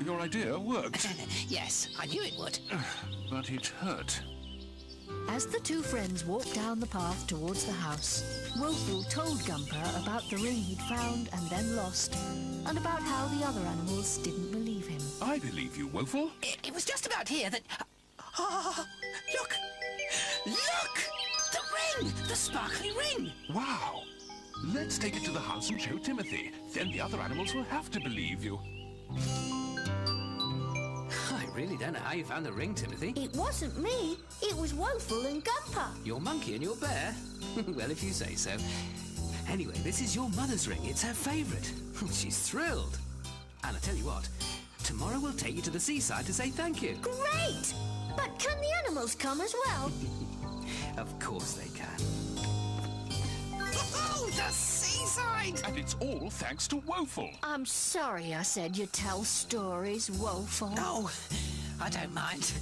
Your idea worked. Yes, I knew it would. But it hurt. As the two friends walked down the path towards the house, Woeful told Gumper about the ring he'd found and then lost, and about how the other animals didn't believe him. I believe you, Woeful. It was just about here that... Oh, look! Look! The ring! The sparkly ring! Wow! Let's take it to the house and show Timothy. Then the other animals will have to believe you. I really don't know how you found the ring, Timothy. It wasn't me. It was Woeful and Gumper. Your monkey and your bear? Well, if you say so. Anyway, this is your mother's ring. It's her favourite. She's thrilled. And I tell you what, tomorrow we'll take you to the seaside to say thank you. Great! But can the animals come as well? Of course they can. Oh, the seaside! And it's all thanks to Woeful. I'm sorry I said you tell stories, Woeful. Oh, I don't mind.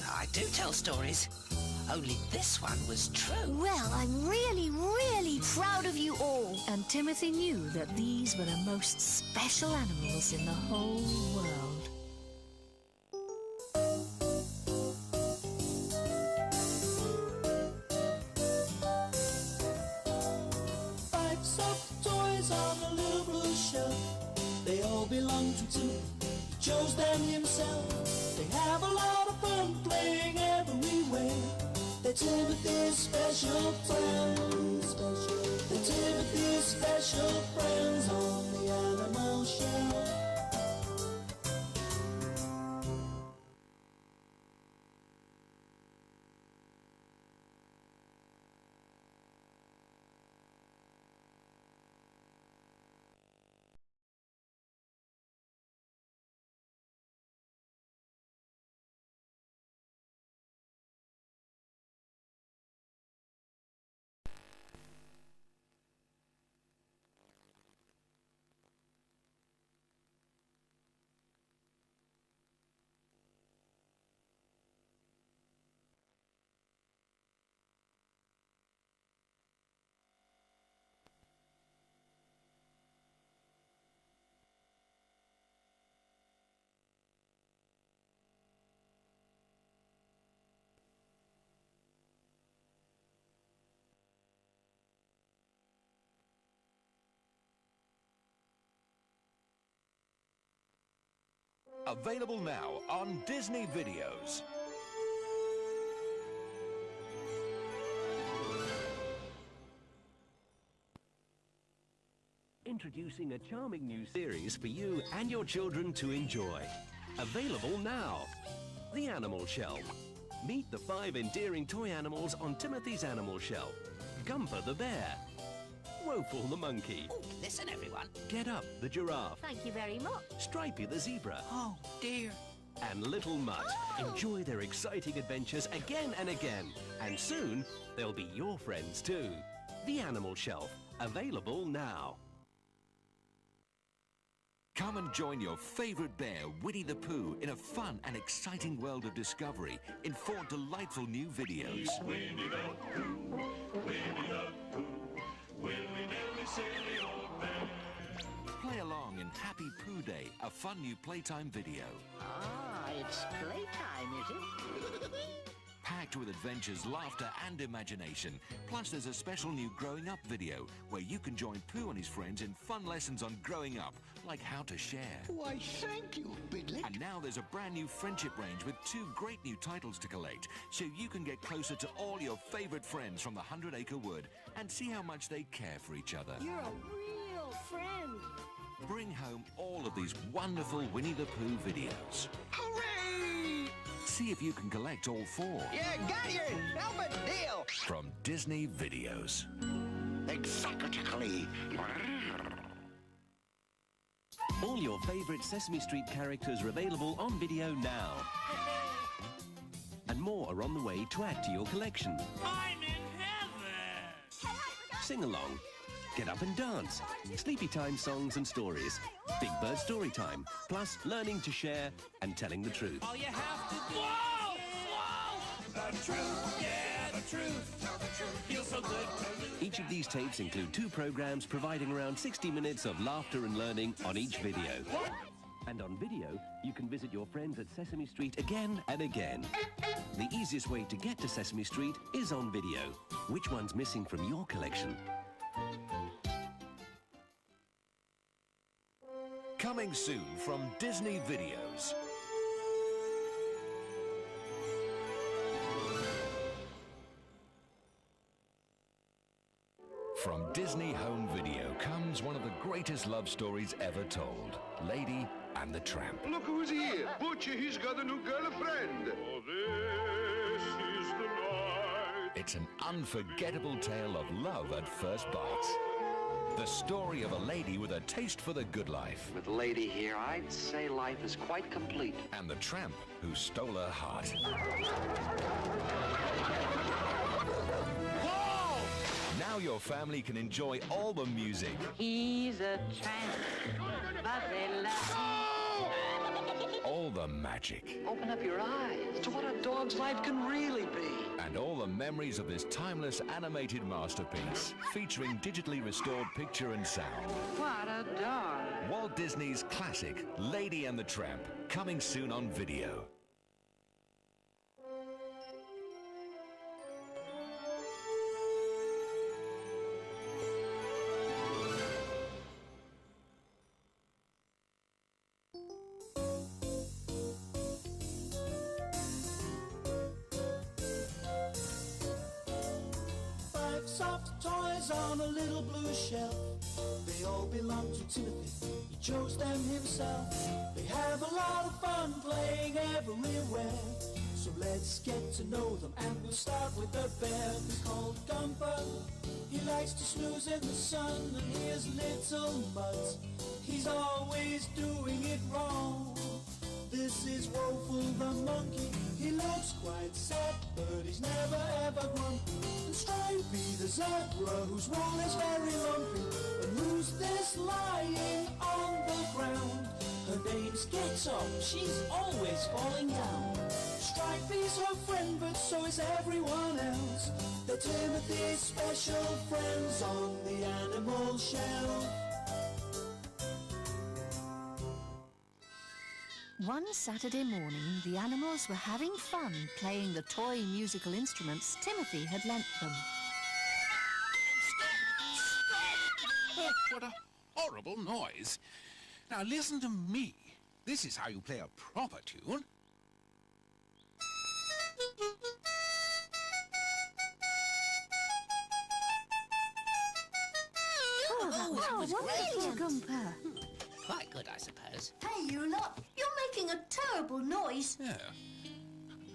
I do tell stories. Only this one was true. Well, I'm really, really proud of you all. And Timothy knew that these were the most special animals in the whole world. Five soft toys on a little blue shelf. They all belong to Timothy. He chose them himself. They have a lot of fun playing everywhere. They're Timothy's special friends. They're Timothy's special friends on the animal shelf. Available now on Disney Videos. Introducing a charming new series for you and your children to enjoy. Available now. The Animal Shelf. Meet the 5 endearing toy animals on Timothy's Animal Shelf. Gumper the bear. Woeful the monkey. Oh, listen, everyone. Get Up the giraffe. Thank you very much. Stripey the zebra. Oh, dear. And Little Mutt. Enjoy their exciting adventures again and again. And soon, they'll be your friends too. The Animal Shelf. Available now. Come and join your favourite bear, Winnie the Pooh, in a fun and exciting world of discovery in 4 delightful new videos. Winnie the Pooh, Winnie the Pooh, willy-nilly silly old bear. Play along in Happy Pooh Day, a fun new playtime video. Ah, it's playtime, is it? Packed with adventures, laughter and imagination. Plus there's a special new Growing Up video where you can join Pooh and his friends in fun lessons on growing up, like how to share. Why, thank you, Bidlet. And now there's a brand new friendship range with 2 great new titles to collect, so you can get closer to all your favourite friends from the 100 Acre Wood and see how much they care for each other. You're a real friend. Bring home all of these wonderful Winnie the Pooh videos. Hooray! See if you can collect all 4. Yeah, got you! No big deal! From Disney Videos. Exactly. All your favourite Sesame Street characters are available on video now. And more are on the way to add to your collection. I'm in heaven. Sing along. Get up and dance. Sleepy time songs and stories. Big Bird story time. Plus learning to share and telling the truth. All you have to do. Whoa! Whoa! The truth, yeah, the truth. Feels so good to lose. Each of these tapes include 2 programs providing around 60 minutes of laughter and learning on each video. And on video, you can visit your friends at Sesame Street again and again. The easiest way to get to Sesame Street is on video. Which one's missing from your collection? Coming soon from Disney Videos. From Disney Home Video comes one of the greatest love stories ever told, Lady and the Tramp. Look who's here. Butcher, he's got a new girlfriend. Oh, this is the night. It's an unforgettable tale of love at first bite. The story of a lady with a taste for the good life. With Lady here, I'd say life is quite complete. And the tramp who stole her heart. Whoa! Now your family can enjoy all the music. He's a tramp, but they love him. All the magic. Open up your eyes to what a dog's life can really be. And all the memories of this timeless animated masterpiece, featuring digitally restored picture and sound. What a dog. Walt Disney's classic, Lady and the Tramp, coming soon on video. Soft toys on a little blue shelf. They all belong to Timothy. He chose them himself. They have a lot of fun playing everywhere. So let's get to know them, and we'll start with the bear. He's called Gumper. He likes to snooze in the sun, and here's little Muds. He's always doing it wrong. This is Woeful the monkey. He looks quite sad, but he's never ever grumpy. And Stripey the zebra, whose wool is very lumpy. And who's this lying on the ground? Her name's Get Up, she's always falling down. Stripey's her friend, but so is everyone else. They're Timothy's special friends on the animal shelf. One Saturday morning, the animals were having fun playing the toy musical instruments Timothy had lent them. Oh, what a horrible noise. Now listen to me. This is how you play a proper tune. That was wonderful, Gumper. Quite good, I suppose. Hey, you lot, you're making a terrible noise. Yeah.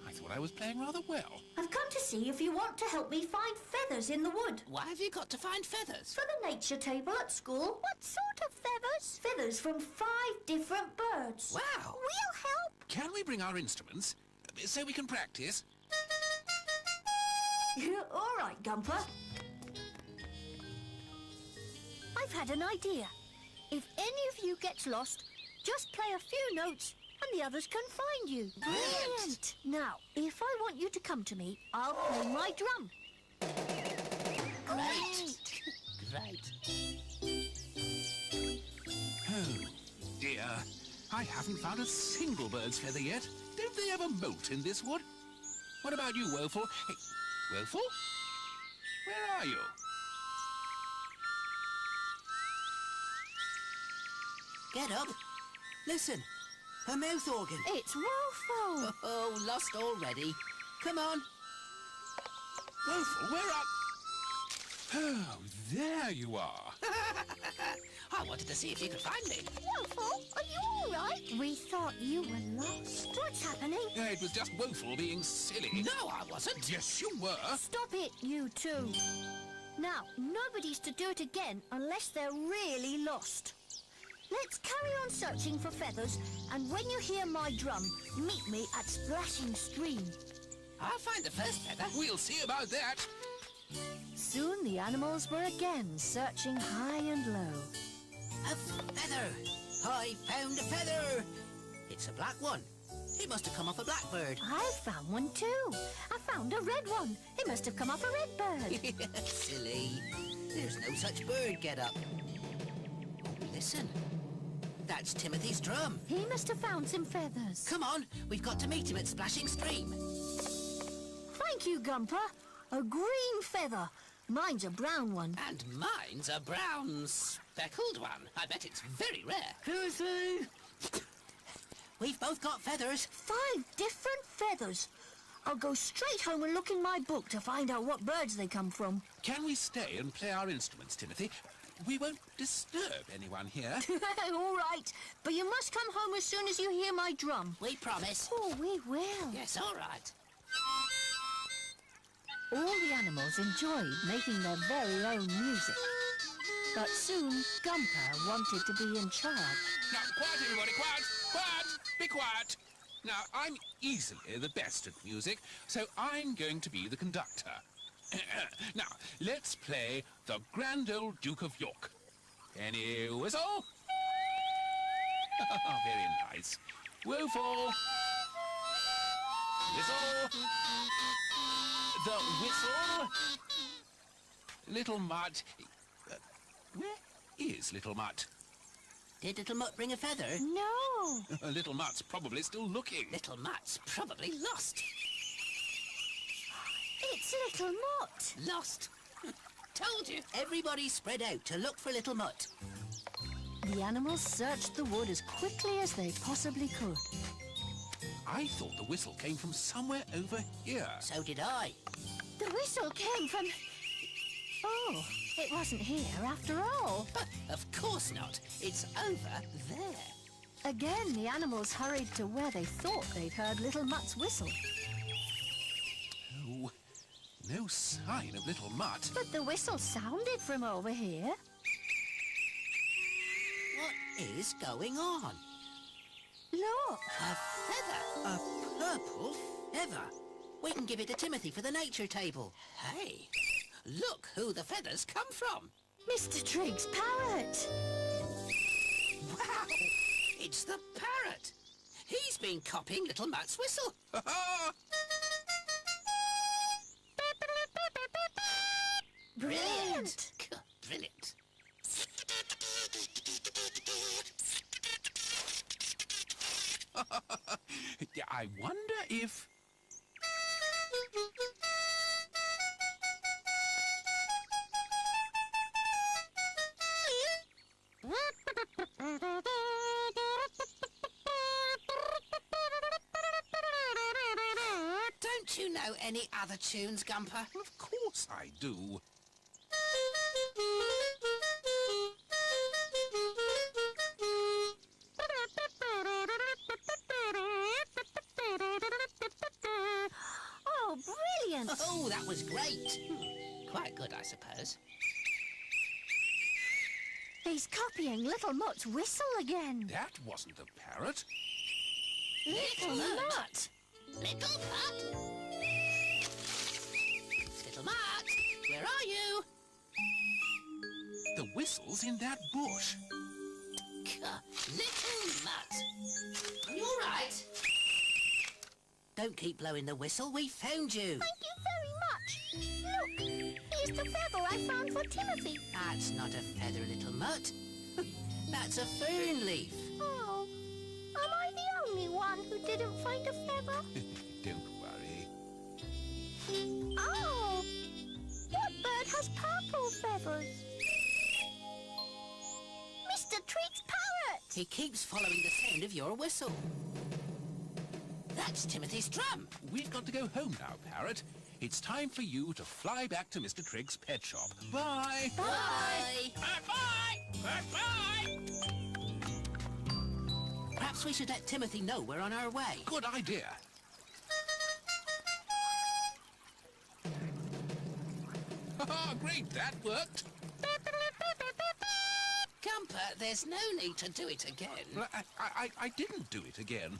I thought I was playing rather well. I've come to see if you want to help me find feathers in the wood. Why have you got to find feathers? For the nature table at school. What sort of feathers? Feathers from 5 different birds. Wow. We'll help. Can we bring our instruments so we can practice? All right, Gumper. I've had an idea. If any of you gets lost, Just play a few notes and the others can find you. Brilliant. Now, if I want you to come to me, I'll play my drum. Great. Great. Oh, dear. I haven't found a single bird's feather yet. Don't they ever molt in this wood? What about you, Woeful? Hey, Woeful? Where are you? Get up. Listen. Her mouth organ. It's Woeful. Oh, lost already. Come on. Woeful, where are... Oh, there you are. I wanted to see if you could find me. Woeful, are you all right? We thought you were lost. What's happening? It was just Woeful being silly. No, I wasn't. Yes, you were. Stop it, you two. Now, nobody's to do it again unless they're really lost. Let's carry on searching for feathers, and when you hear my drum, meet me at Splashing Stream. I'll find the first feather. We'll see about that. Soon the animals were again searching high and low. A feather. I found a feather. It's a black one. It must have come off a blackbird. I found one too. I found a red one. It must have come off a red bird. Silly. There's no such bird, get up. Listen. That's Timothy's drum. He must have found some feathers. Come on, we've got to meet him at Splashing Stream. Thank you, Gumper. A green feather. Mine's a brown one. And mine's a brown speckled one. I bet it's very rare. Timothy! We've both got feathers. 5 different feathers. I'll go straight home and look in my book to find out what birds they come from. Can we stay and play our instruments, Timothy? We won't disturb anyone here. All right, but you must come home as soon as you hear my drum. We promise. Oh, we will. Yes, all right. All the animals enjoyed making their very own music. But soon, Gumper wanted to be in charge. Now, quiet, everybody, quiet! Quiet! Be quiet! Now, I'm easily the best at music, so I'm going to be the conductor. Now, let's play the Grand Old Duke of York. Any whistle? Very nice. Woeful. Whistle. The whistle. Little Mutt. Where is Little Mutt? Did Little Mutt bring a feather? No. Little Mutt's probably still looking. Little Mutt's probably lost. It's Little Mutt. Lost? Told you. Everybody spread out to look for Little Mutt. The animals searched the wood as quickly as they possibly could. I thought the whistle came from somewhere over here. So did I. The whistle came from... Oh, it wasn't here after all. Of course not. It's over there. Again, the animals hurried to where they thought they'd heard Little Mutt's whistle. Oh, no sign of Little Mutt. But the whistle sounded from over here. What is going on? Look. A feather. A purple feather. We can give it to Timothy for the nature table. Hey, look who the feathers come from. Mr. Triggs' parrot. Wow, it's the parrot. He's been copying Little Mutt's whistle. Brilliant. Brilliant. I wonder if... Don't you know any other tunes, Gumper? Of course I do. Oh, brilliant. Oh, that was great. Quite good, I suppose. He's copying Little Mutt's whistle again. That wasn't the parrot. Little Mutt. Little Mutt? Little Mutt, where are you? The whistle's in that bush. Little Mutt. Are you all right? Don't keep blowing the whistle. We found you. Thank you very much. Look, here's the feather I found for Timothy. That's not a feather, Little Mutt. That's a fern leaf. Oh, am I the only one who didn't find a feather? Don't worry. Oh, what bird has purple feathers? Mr. Trig's parrot! He keeps following the sound of your whistle. That's Timothy's drum. We've got to go home now, Parrot. It's time for you to fly back to Mr. Trig's pet shop. Bye! Bye! Bye-bye! Bye-bye! Perhaps we should let Timothy know we're on our way. Good idea. Ha-ha, great, that worked. Gumper, there's no need to do it again. Well, I didn't do it again.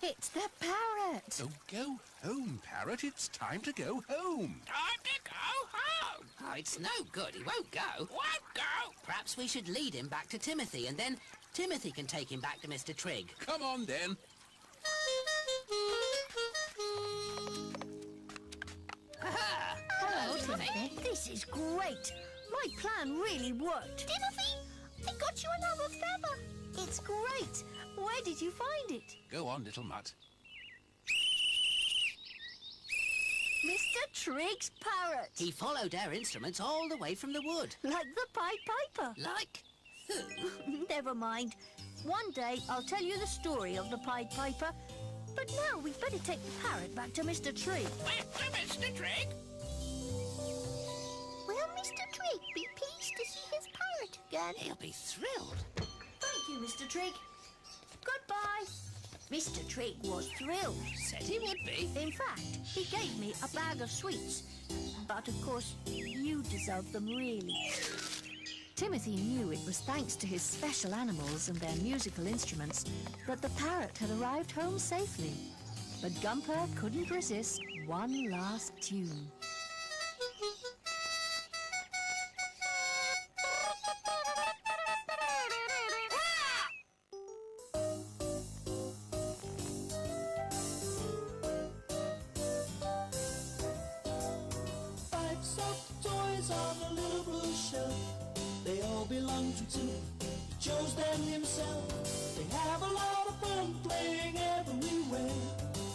It's the parrot. Oh, go home, Parrot. It's time to go home. Time to go home! Oh, it's no good. He won't go. Won't go! Perhaps we should lead him back to Timothy, and then Timothy can take him back to Mr. Trigg. Come on, then. Hello, Timothy. This is great. My plan really worked. Timothy, I got you another feather. It's great. Where did you find it? Go on, Little Mutt. Mr. Trig's parrot. He followed our instruments all the way from the wood. Like the Pied Piper. Like who? Never mind. One day I'll tell you the story of the Pied Piper. But now we'd better take the parrot back to Mr. Trig. Back to Mr. Trig? Will Mr. Trig be pleased to see his parrot again? He'll be thrilled. Thank you, Mr. Trig. Goodbye. Mr. Trig was thrilled. Said he would be. In fact, he gave me a bag of sweets. But of course, you deserve them really. Timothy knew it was thanks to his special animals and their musical instruments that the parrot had arrived home safely. But Gumper couldn't resist one last tune. Five soft toys on a little blue shelf. They all belong to Timothy. He chose them himself. They have a lot of fun playing everywhere.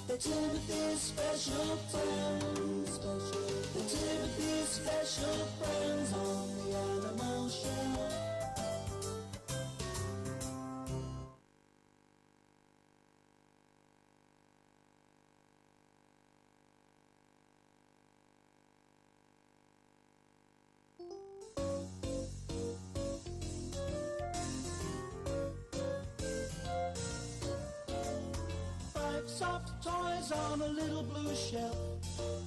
They're Timothy's special friends. They're Timothy's special friends on the animal shelf. Five soft toys on a little blue shelf.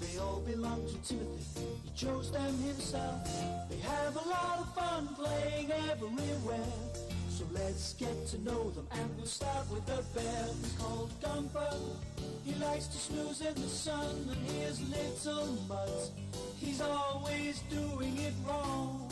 They all belong to Timothy. He chose them himself. They have a lot of fun playing everywhere. So let's get to know them, and we'll start with the bear. He's called Gumper. He likes to snooze in the sun, and here's Little Mutt. He's always doing it wrong.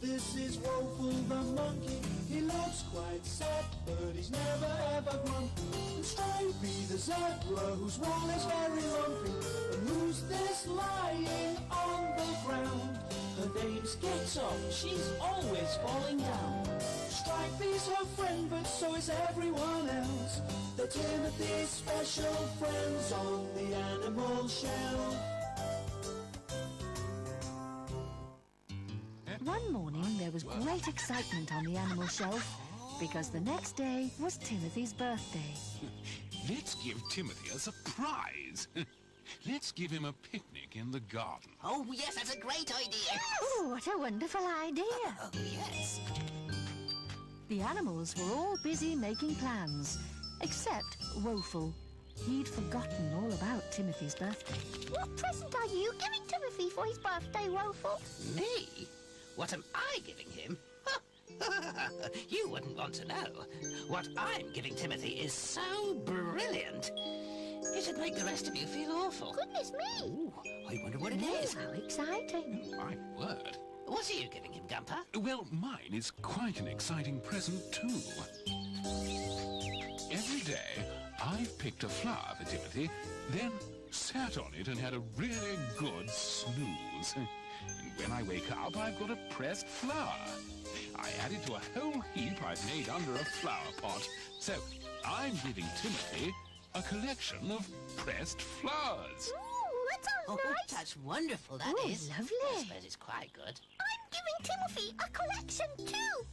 This is Woeful the monkey. He looks quite sad, but he's never ever grumpy. And Stripey the zebra, whose wool is very lumpy. And who's this lying on the ground? Her name's Get-Up. She's always falling down. Stripey's her friend, but so is everyone else. They're Timothy's special friends on the animal shelf. One morning there was great excitement on the animal shelf because the next day was Timothy's birthday. Let's give Timothy a surprise. Let's give him a picnic in the garden. Oh, yes, that's a great idea. Oh, what a wonderful idea. Oh, yes. The animals were all busy making plans, except Woeful. He'd forgotten all about Timothy's birthday. What present are you giving Timothy for his birthday, Woeful? Me? What am I giving him? You wouldn't want to know. What I'm giving Timothy is so brilliant. It'd make the rest of you feel awful. Goodness me. Ooh, I wonder what it is. How exciting. My word. What are you giving him, Gumper? Well, mine is quite an exciting present, too. Every day, I've picked a flower for Timothy, then sat on it and had a really good snooze. And when I wake up, I've got a pressed flower. I add it to a whole heap I've made under a flower pot. So, I'm giving Timothy a collection of pressed flowers. Ooh, that sounds nice. That's wonderful, that Ooh, is. lovely. I suppose it's quite good. I'm giving Timothy a collection too.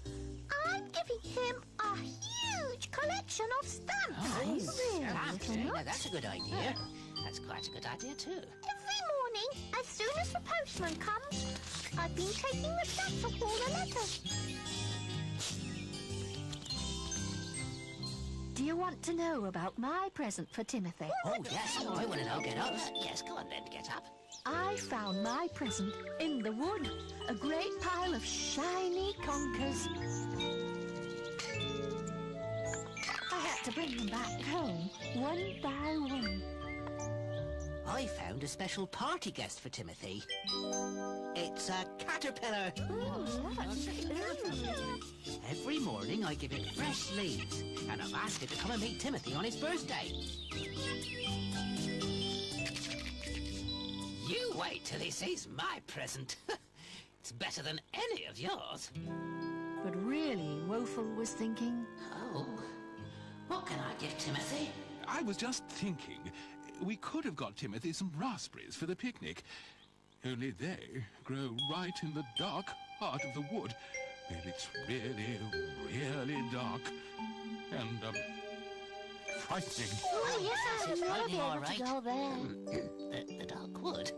I'm giving him a huge collection of stamps. Stamps, eh? Now, that's a good idea. That's quite a good idea, too. Every morning, as soon as the postman comes, I've been taking the stamps off all the letters. Do you want to know about my present for Timothy? Oh, yes. Oh, I want to know. Get up. Yes, go on then. Get up. I found my present in the wood. A great pile of shiny conkers. I had to bring them back home, one by one. I found a special party guest for Timothy. It's a caterpillar. Every morning I give it fresh leaves, and I've asked it to come and meet Timothy on his birthday. You wait till he sees my present. It's better than any of yours. But really, Woeful was thinking... Oh, what can I give Timothy? I was just thinking, we could have got Timothy some raspberries for the picnic. Only they grow right in the dark heart of the wood, where it's really, really dark and, frightening. Oh, yes, I It's will frightening, be all able right. to go there. The dark wood.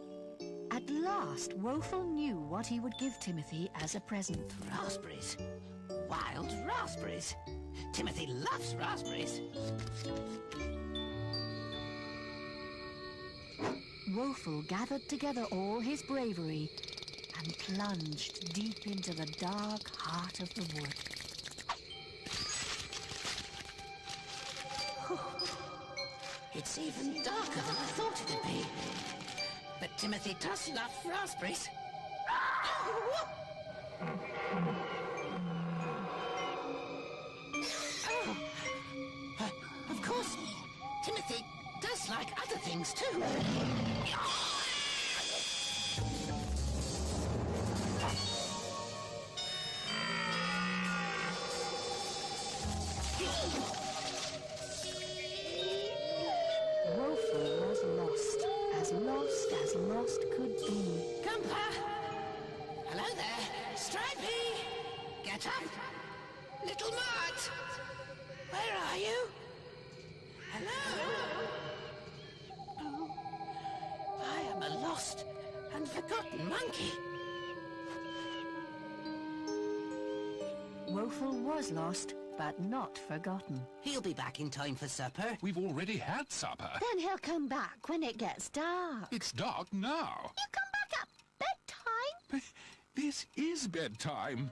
At last, Woeful knew what he would give Timothy as a present. Raspberries. Wild raspberries. Timothy loves raspberries. Woeful gathered together all his bravery and plunged deep into the dark heart of the wood. It's even darker than I thought it'd be. But Timothy does love raspberries. Oh, of course, Timothy does like other things too. Woeful was lost as lost could be. Gumper! Hello there, Stripey! Get up! Little Mart! Where are you? Hello? Oh, I am a lost and forgotten monkey. Woeful was lost, but not forgotten. He'll be back in time for supper. We've already had supper. Then he'll come back when it gets dark. It's dark now. You come back at bedtime. But this is bedtime.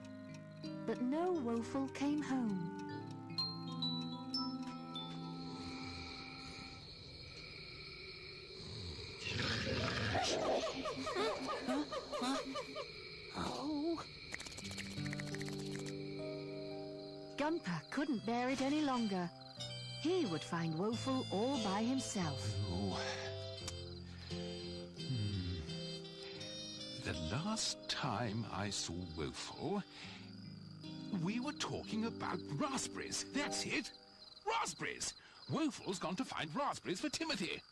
But no Woeful came home. Oh. Gumper couldn't bear it any longer. He would find Woeful all by himself. Oh. The last time I saw Woeful, we were talking about raspberries. That's it. Raspberries. Woeful's gone to find raspberries for Timothy.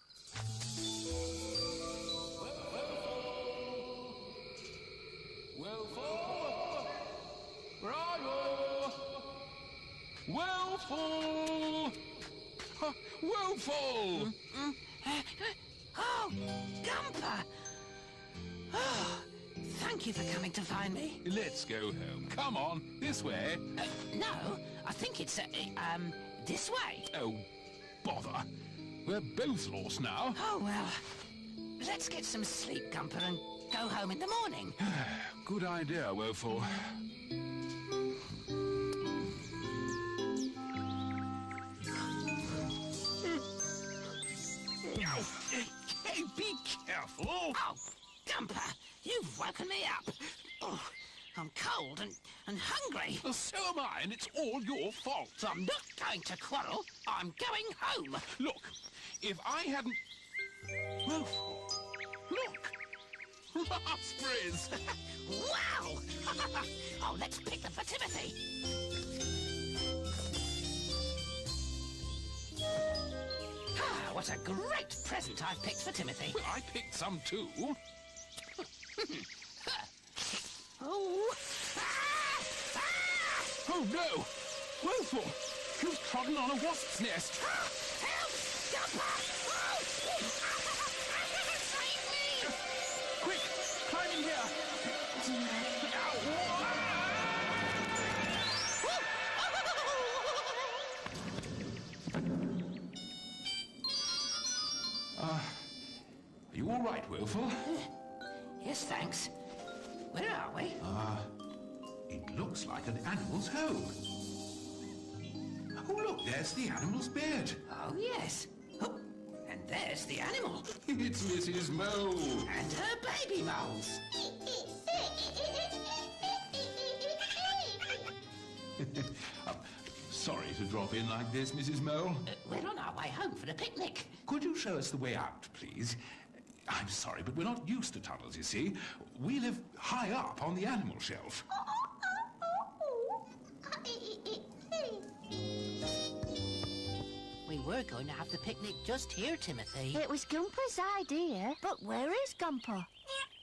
Woeful! Where are you? Woeful! Woeful! Oh, Gumper! Oh, thank you for coming to find me. Let's go home. Come on, this way. No, I think it's, this way. Oh, bother. We're both lost now. Oh, well, let's get some sleep, Gumper, and go home in the morning. Good idea, Woeful. Hey, be careful. Oh, Gumper, you've woken me up. Oh, I'm cold and hungry. Well, so am I, and it's all your fault. So I'm not going to quarrel. I'm going home. Look, if I hadn't... Well, look! Raspberries! Wow! Oh, let's pick them for Timothy. Ah, what a great present I've picked for Timothy. Well, I picked some too. Oh! Oh no! Woeful! You've trodden on a wasp's nest. Help! Jumper! Oh! Save me! Quick! Climb in here! Are you all right, Woeful? Yes, thanks. Where are we? It looks like an animal's home. Oh, look, there's the animal's bed. Oh, yes. Oh, and there's the animal. It's Mrs. Mole. And her baby moles. Sorry to drop in like this, Mrs. Mole. We're on our way home for the picnic. Could you show us the way out, please? I'm sorry, but we're not used to tunnels, you see. We live high up on the animal shelf. We were going to have the picnic just here, Timothy. It was Gumper's idea, but where is Gumper?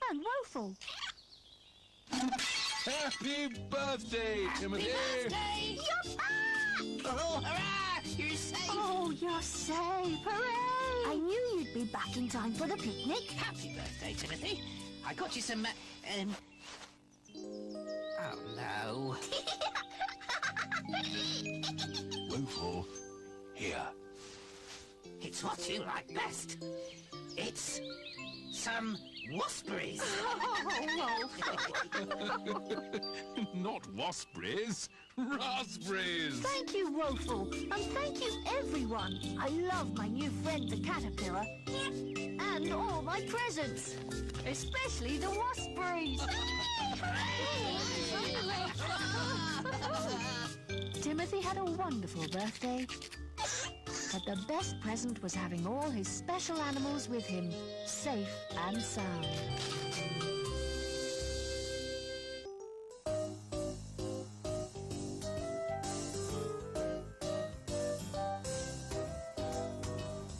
And Woeful? Happy birthday, Timothy! Happy birthday! Oh, hurrah! You're safe! Oh, you're safe! Hooray! I knew you'd be back in time for the picnic. Happy birthday, Timothy. I got you some, Oh, no. Woeful, here. It's what you like best. It's some waspberries. Not waspberries, raspberries. Thank you, Woeful, and thank you, everyone. I love my new friend, the caterpillar, and all my presents, especially the waspberries. Timothy had a wonderful birthday, but the best present was having all his special animals with him, safe and sound.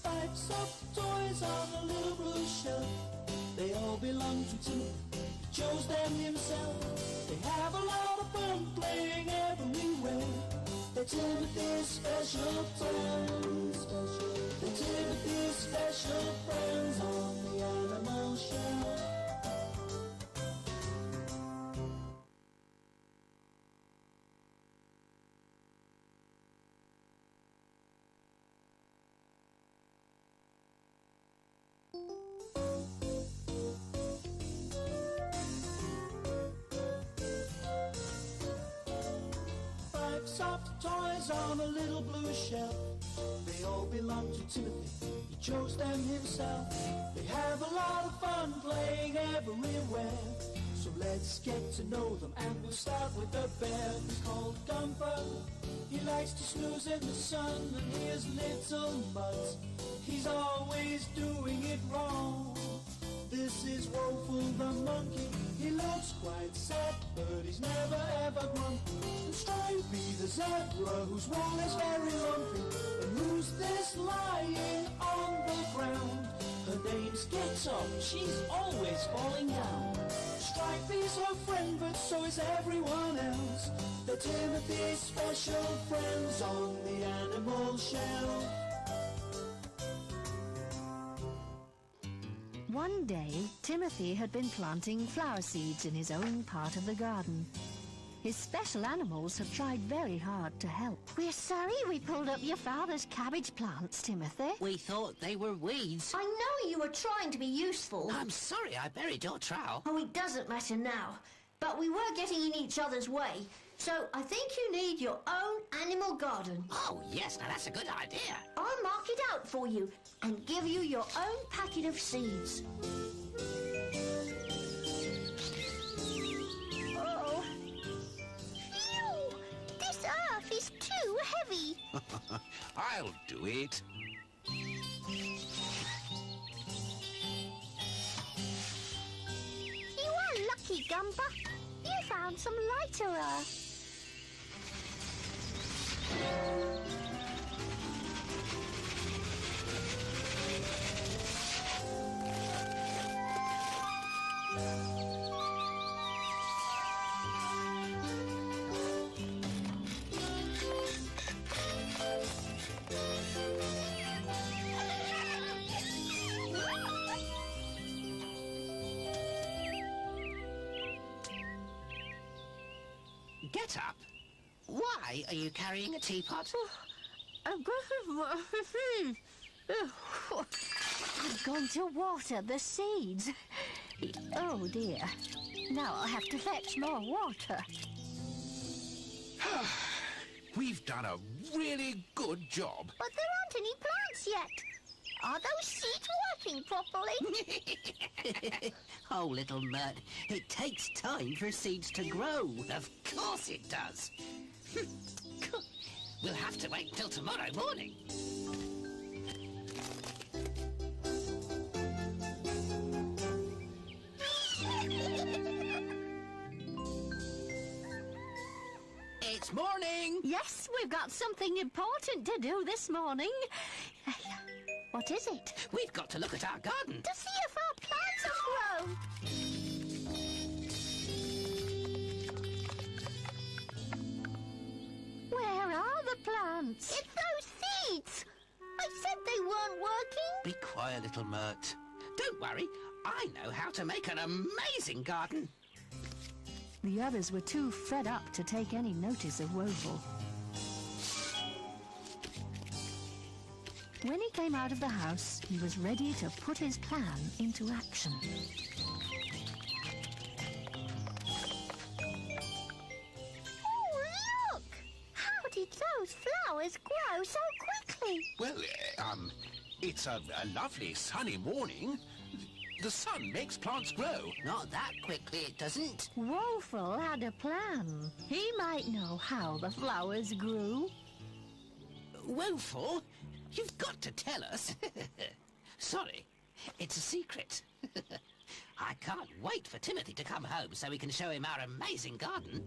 Five soft toys on a little blue shelf. They all belong to Timothy. He chose them himself. They have a lot of fun playing everywhere. They're Timothy's special friends. They're Timothy's special friends on the animal shelf. Five soft toys on a little blue shelf. They all belong to Timothy. He chose them himself. They have a lot of fun playing everywhere. So let's get to know them, and we'll start with the bear. He's called Gumper. He likes to snooze in the sun, and here's little Muzz. He's always doing it wrong. This is Woeful the monkey. He looks quite sad, but he's never ever grumpy. And Stripey the zebra, whose wool is very lumpy. And who's this lying on the ground? Her name's Get Up. She's always falling down. Stripey's her friend, but so is everyone else. They're Timothy's special friends on the animal shelf. One day, Timothy had been planting flower seeds in his own part of the garden. His special animals have tried very hard to help. We're sorry we pulled up your father's cabbage plants, Timothy. We thought they were weeds. I know you were trying to be useful. I'm sorry I buried your trowel. Oh, it doesn't matter now. But we were getting in each other's way. So I think you need your own animal garden. Oh, yes, now that's a good idea. I'll mark it out for you and give you your own packet of seeds. Oh, heavy. I'll do it. You are lucky, Gumper. You found some lighter earth. Get up. Why are you carrying a teapot? I'm going to water the seeds. Oh, dear. Now I'll have to fetch more water. We've done a really good job. But there aren't any plants yet. Are those seeds working properly? Oh, little Mert, it takes time for seeds to grow. Of course it does. We'll have to wait till tomorrow morning. It's morning. Yes, we've got something important to do this morning. What is it? We've got to look at our garden. To see if our plants have grown. Where are the plants? It's those seeds. I said they weren't working. Be quiet, little Mert. Don't worry. I know how to make an amazing garden. The others were too fed up to take any notice of Woeful. When he came out of the house, he was ready to put his plan into action. Oh, look! How did those flowers grow so quickly? Well, it's a lovely sunny morning. The sun makes plants grow. Not that quickly, it doesn't. Woeful had a plan. He might know how the flowers grew. Woeful? You've got to tell us. Sorry, it's a secret. I can't wait for Timothy to come home so we can show him our amazing garden.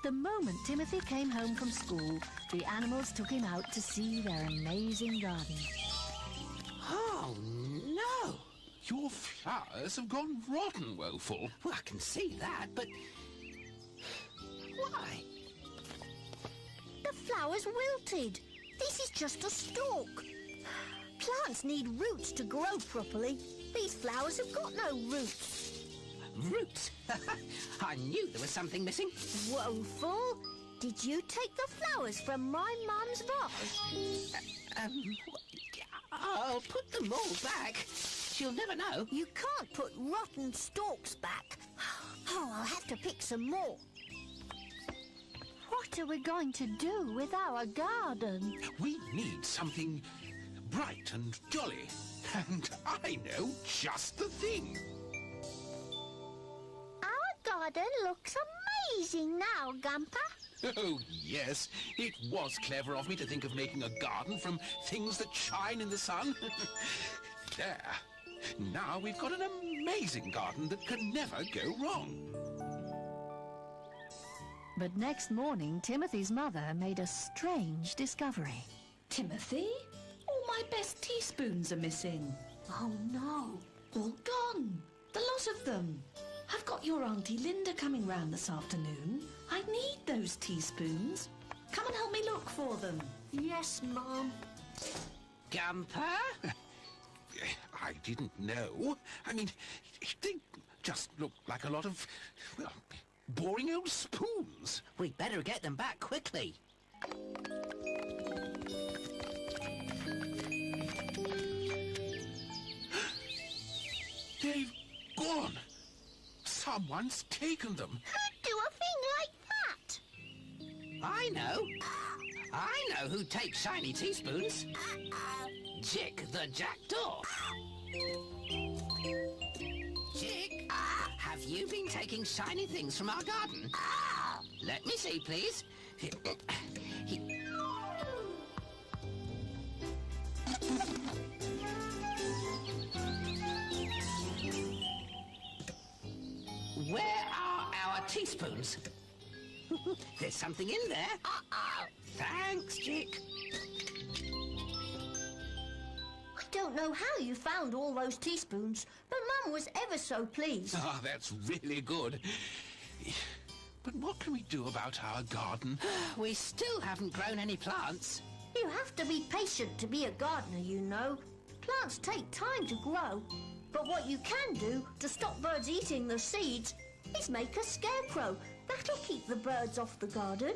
The moment Timothy came home from school, the animals took him out to see their amazing garden. Oh, no! Your flowers have gone rotten, Woeful. Well, I can see that, but... why? The flowers wilted. This is just a stalk. Plants need roots to grow properly. These flowers have got no roots. Roots? I knew there was something missing. Woeful, did you take the flowers from my mum's vase? I'll put them all back. She'll never know. You can't put rotten stalks back. Oh, I'll have to pick some more. What are we going to do with our garden? We need something bright and jolly. And I know just the thing. Our garden looks amazing now, Gumper. Oh, yes. It was clever of me to think of making a garden from things that shine in the sun. There. Now we've got an amazing garden that can never go wrong. But next morning, Timothy's mother made a strange discovery. Timothy, all my best teaspoons are missing. Oh no, all gone. The lot of them. I've got your Auntie Linda coming round this afternoon. I need those teaspoons. Come and help me look for them. Yes, Mum. Gumper? I didn't know. I mean, they just look like a lot of, well, boring old spoons. We'd better get them back quickly. They've gone. Someone's taken them. Who'd do a thing like that? I know. I know who takes shiny teaspoons. Jick the Jackdaw. Jick, have you been taking shiny things from our garden? Let me see, please. Where are our teaspoons? There's something in there. Thanks, Chick. I don't know how you found all those teaspoons, but Mum was ever so pleased. Ah, that's really good. But what can we do about our garden? We still haven't grown any plants. You have to be patient to be a gardener, you know. Plants take time to grow. But what you can do to stop birds eating the seeds is make a scarecrow. That'll keep the birds off the garden.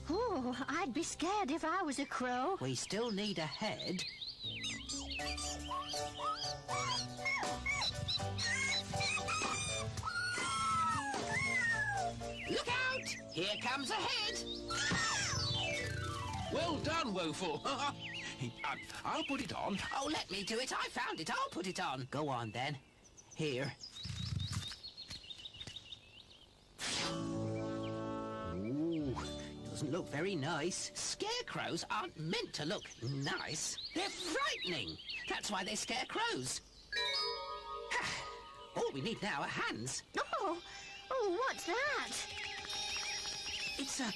Oh, I'd be scared if I was a crow. We still need a head. Look out! Here comes a head! Well done, Woeful. I'll put it on. Oh, let me do it. I found it. I'll put it on. Go on, then. Here. Ooh, doesn't look very nice. Scarecrows aren't meant to look nice. They're frightening. That's why they scare crows. All we need now are hands. Oh, what's that? It's a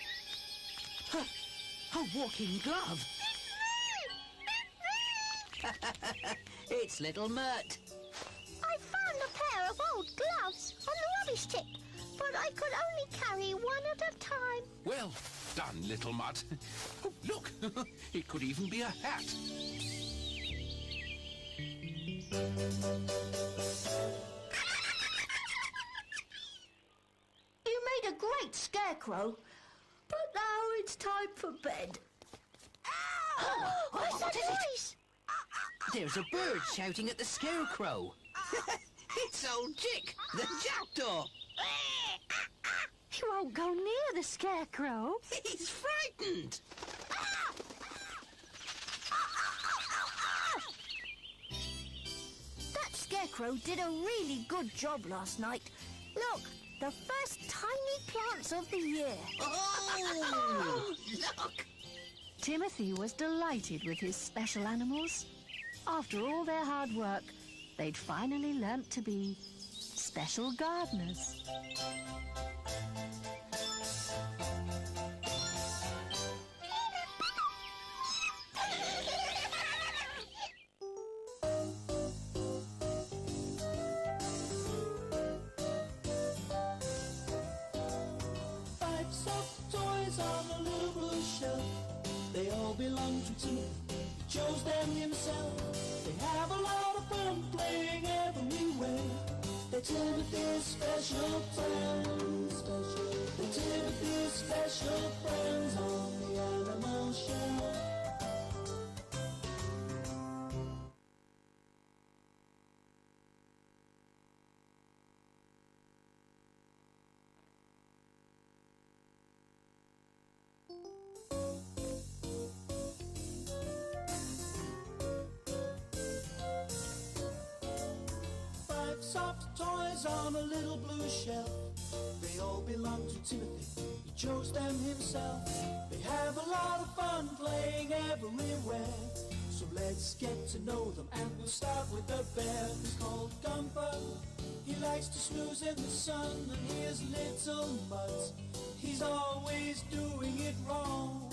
walking glove. It's little Mert. I found a pair of old gloves on the rubbish tip, but I could only carry one at a time. Well done, little Mutt. Oh, look, it could even be a hat. You made a great scarecrow, but now it's time for bed. What's that noise? There's a bird shouting at the scarecrow. It's old Chick, the jackdaw. He won't go near the scarecrow. He's frightened. That scarecrow did a really good job last night. Look, the first tiny plants of the year. Oh, look. Timothy was delighted with his special animals. After all their hard work, they'd finally learnt to be special gardeners. Five soft toys on a little blue shelf. They all belong to Timothy. He chose them himself. They have a lot of fun playing everywhere. They're Timothy's special friends. They're Timothy's special friends on the animal shelf. Soft toys on a little blue shelf. They all belong to Timothy. He chose them himself. They have a lot of fun playing everywhere. So let's get to know them, and we'll start with the bear. He's called Gumper. He likes to snooze in the sun, and here's little Mutt. He's always doing it wrong.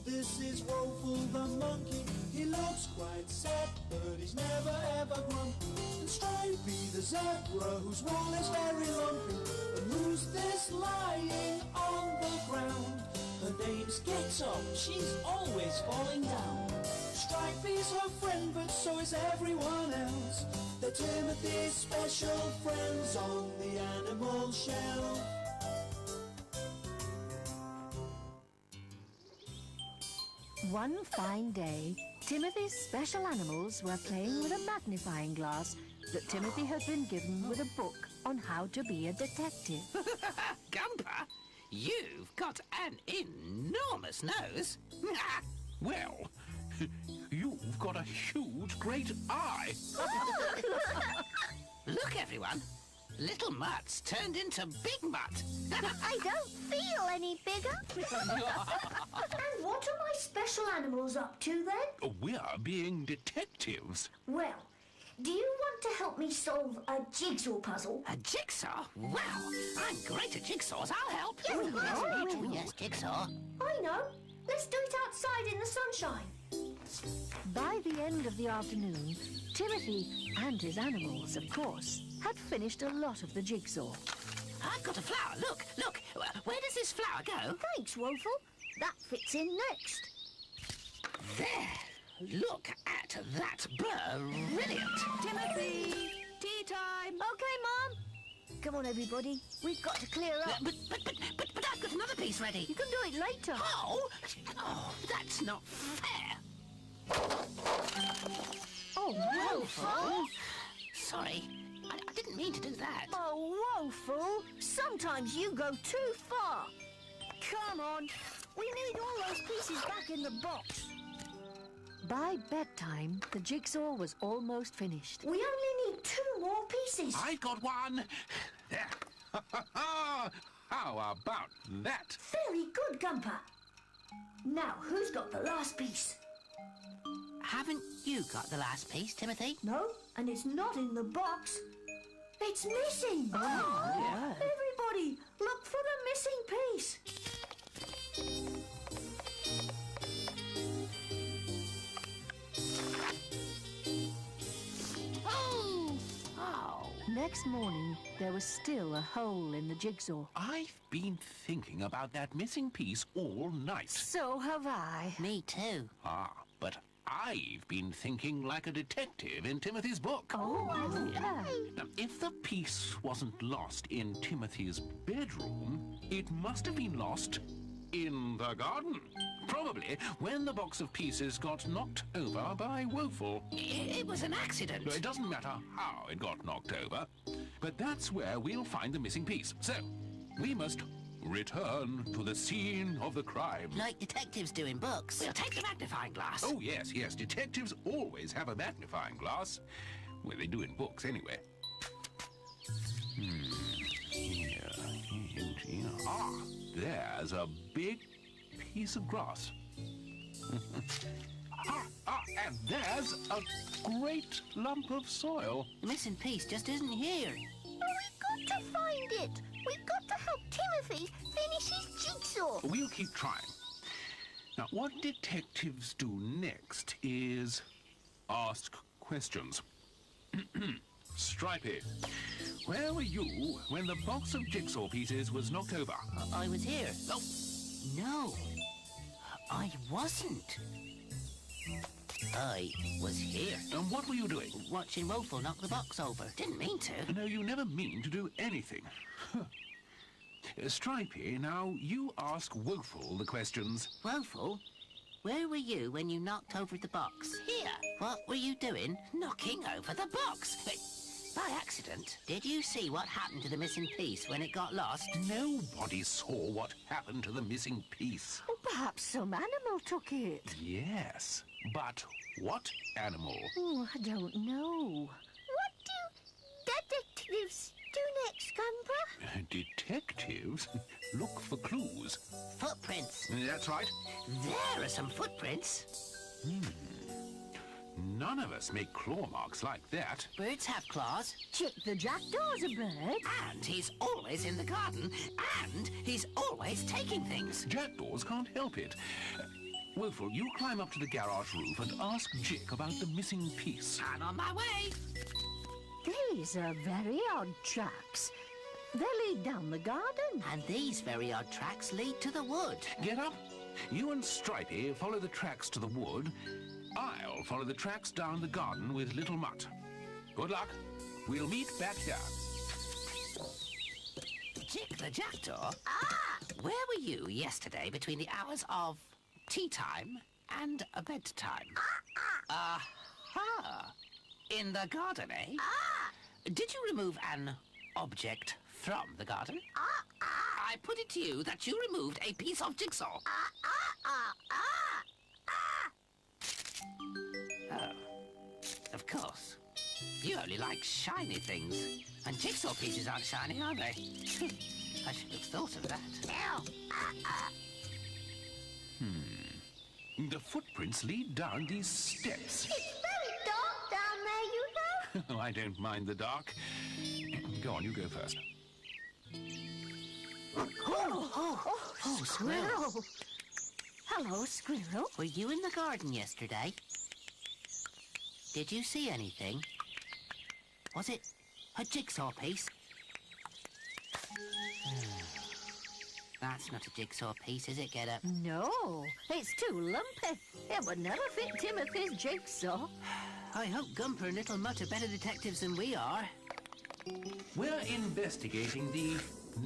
This is Woeful the monkey. He looks quite sad, but he's never ever grumpy. And Stripey the zebra, whose wool is very lumpy. And who's this lying on the ground? Her name's Get Up. She's always falling down. Stripey's her friend, but so is everyone else. They're Timothy's special friends on the animal shelf. One fine day, Timothy's special animals were playing with a magnifying glass that Timothy had been given with a book on how to be a detective. Gumper, you've got an enormous nose. Well, you've got a huge, great eye. Look, everyone. Little Mutt's turned into Big Mutt. I don't feel any bigger. And what are my special animals up to then? We're being detectives. Well, do you want to help me solve a jigsaw puzzle? A jigsaw? Wow, I'm great at jigsaws. I'll help. Yes, jigsaw. I know. Let's do it outside in the sunshine. By the end of the afternoon, Timothy and his animals, of course, had finished a lot of the jigsaw. I've got a flower. Look, look. Where does this flower go? Thanks, Woeful. That fits in next. There. Look at that. Brilliant. Timothy, tea time. Okay, Mum. Come on, everybody. We've got to clear up. But I've got another piece ready. You can do it later. Oh, that's not fair. Oh, Woeful. Sorry, I didn't mean to do that. Oh, Woeful. Sometimes you go too far. Come on. We need all those pieces back in the box. By bedtime, the jigsaw was almost finished. We only need 2 more pieces. I've got one. There. How about that? Very good, Gumper. Now, who's got the last piece? Haven't you got the last piece, Timothy? No, and it's not in the box. It's missing. yeah. Everybody, look for the missing piece. Next morning, there was still a hole in the jigsaw. I've been thinking about that missing piece all night. So have I. Me too. Ah, but I've been thinking like a detective in Timothy's book. Oh, Now, if the piece wasn't lost in Timothy's bedroom, it must have been lost in the garden. Probably when the box of pieces got knocked over by Woeful. It was an accident. It doesn't matter how it got knocked over, but that's where we'll find the missing piece. So, we must return to the scene of the crime. Like detectives do in books. We'll take the magnifying glass. Oh, yes, yes. Detectives always have a magnifying glass. Well, they do in books, anyway. Here. Ah, there's a big piece of grass. And there's a great lump of soil. The missing piece just isn't here. We've got to find it. We've got to help Timothy finish his jigsaw. We'll keep trying. Now, what detectives do next is ask questions. Stripey, where were you when the box of jigsaw pieces was knocked over? I was here. Oh, no. I wasn't. I was here. And what were you doing? Watching Woeful knock the box over. Didn't mean to. No, you never mean to do anything. Stripey, now you ask Woeful the questions. Woeful, where were you when you knocked over the box? Here. What were you doing knocking over the box? By accident, did you see what happened to the missing piece when it got lost? Nobody saw what happened to the missing piece. Oh, perhaps some animal took it. Yes, but what animal? Oh, I don't know. What do detectives do next, Gumper? Detectives? Look for clues. Footprints. That's right. There are some footprints. None of us make claw marks like that. Birds have claws. Chick the jackdaw's a bird. And he's always in the garden. And he's always taking things. Jackdaws can't help it. Woeful, you climb up to the garage roof and ask Jick about the missing piece. And on my way. These are very odd tracks. They lead down the garden. And these very odd tracks lead to the wood. Get up. You and Stripey follow the tracks to the wood. I'll follow the tracks down the garden with Little Mutt. Good luck. We'll meet back here. Jick the jackdaw? Ah! Where were you yesterday between the hours of tea time and bedtime? Aha! In the garden, eh? Ah! Did you remove an object from the garden? I put it to you that you removed a piece of jigsaw. Oh, of course. You only like shiny things. And jigsaw pieces aren't shiny, are they? I should have thought of that. The footprints lead down these steps. It's very dark down there, you know. Oh, I don't mind the dark. Go on, you go first. Oh, Squirrel. Hello, Squirrel. Were you in the garden yesterday? Did you see anything? Was it a jigsaw piece? That's not a jigsaw piece, is it, Get Up? No, it's too lumpy. It would never fit Timothy's jigsaw. I hope Gumper and Little Mutt are better detectives than we are. We're investigating the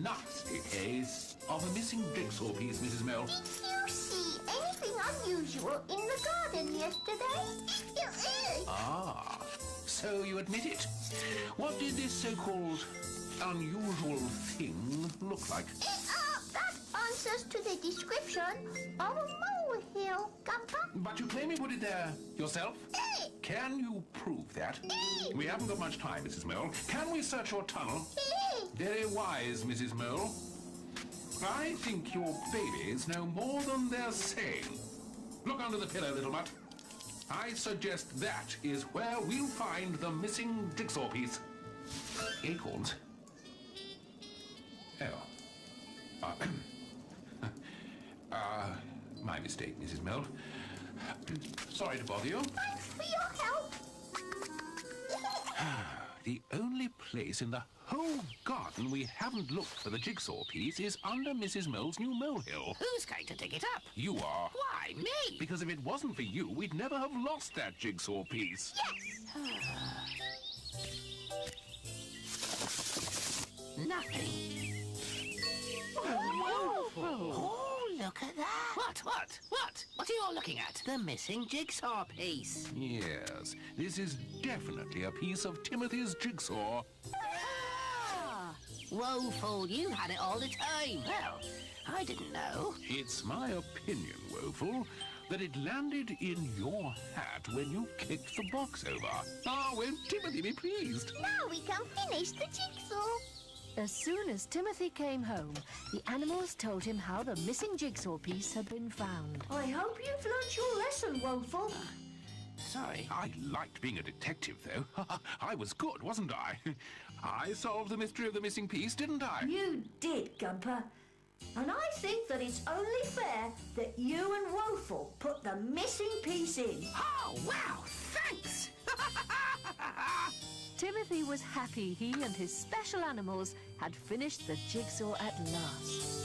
nasty case of a missing jigsaw piece, Mrs. Mell. Did you see anything unusual in the garden yesterday? Ah, so you admit it. What did this so-called unusual thing look like? That answers to the description of a molehill, Gumper. But you claim you put it there yourself? Can you prove that? We haven't got much time, Mrs. Mole. Can we search your tunnel? Very wise, Mrs. Mole. I think your babies know more than they're saying. Look under the pillow, Little Mutt. I suggest that is where we'll find the missing jigsaw piece. Acorns. Oh. My mistake, Mrs. Meld. Sorry to bother you. Thanks for your help. The only place in the whole garden we haven't looked for the jigsaw piece is under Mrs. Mole's new molehill. Who's going to dig it up? You are. Why, me? Because if it wasn't for you, we'd never have lost that jigsaw piece. Nothing. Oh, look at that. What? What are you all looking at? The missing jigsaw piece. Yes, this is definitely a piece of Timothy's jigsaw. Woeful, you had it all the time. Well, I didn't know. It's my opinion, Woeful, that it landed in your hat when you kicked the box over. Ah, won't Timothy be pleased? Now we can finish the jigsaw. As soon as Timothy came home, the animals told him how the missing jigsaw piece had been found. I hope you've learnt your lesson, Woeful. Sorry. I liked being a detective, though. I was good, wasn't I? I solved the mystery of the missing piece, didn't I? You did, Gumper. And I think that it's only fair that you and Woeful put the missing piece in. Oh, wow, thanks! Timothy was happy he and his special animals had finished the jigsaw at last.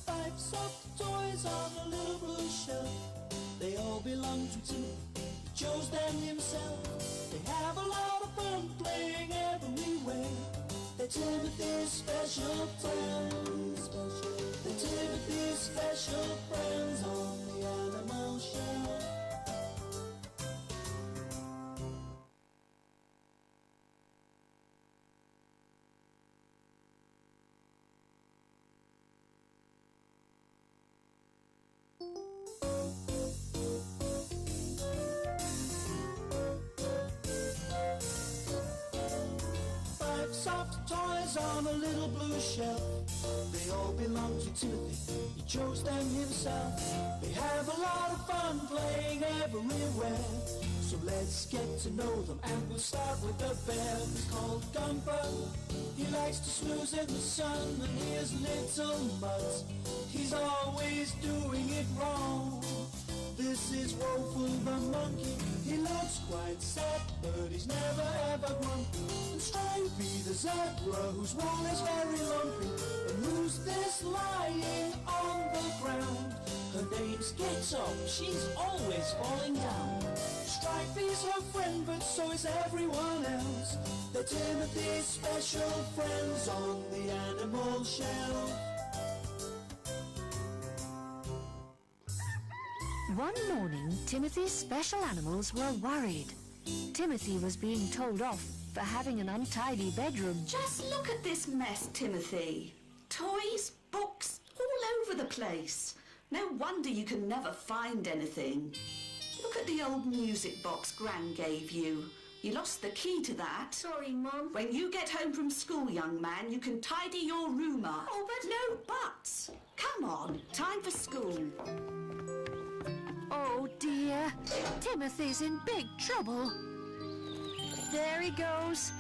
5 soft toys on a little blue shelf. They all belong to Timothy. He chose them himself. They have a lot of fun playing everywhere. They're Timothy's special friends. They're Timothy's special friends on the animal shelf. Soft toys on a little blue shelf. They all belong to Timothy. He chose them himself. They have a lot of fun playing everywhere. So let's get to know them, and we'll start with the bear. He's called Gumper. He likes to snooze in the sun, and here's Little Mutt. He's always doing it wrong. This is Woeful the monkey. He looks quite sad, but he's never ever grumpy. And Stripey the zebra, whose wool is very lumpy. And who's this lying on the ground? Her name's Get Up. She's always falling down. Stripey's her friend, but so is everyone else. They're Timothy's special friends on the animal shelf. One morning, Timothy's special animals were worried. Timothy was being told off for having an untidy bedroom. Just look at this mess, Timothy. Toys, books, all over the place. No wonder you can never find anything. Look at the old music box Gran gave you. You lost the key to that. Sorry, Mum. When you get home from school, young man, you can tidy your room up. Oh, but... No buts. Come on, time for school. Oh dear, Timothy's in big trouble. There he goes,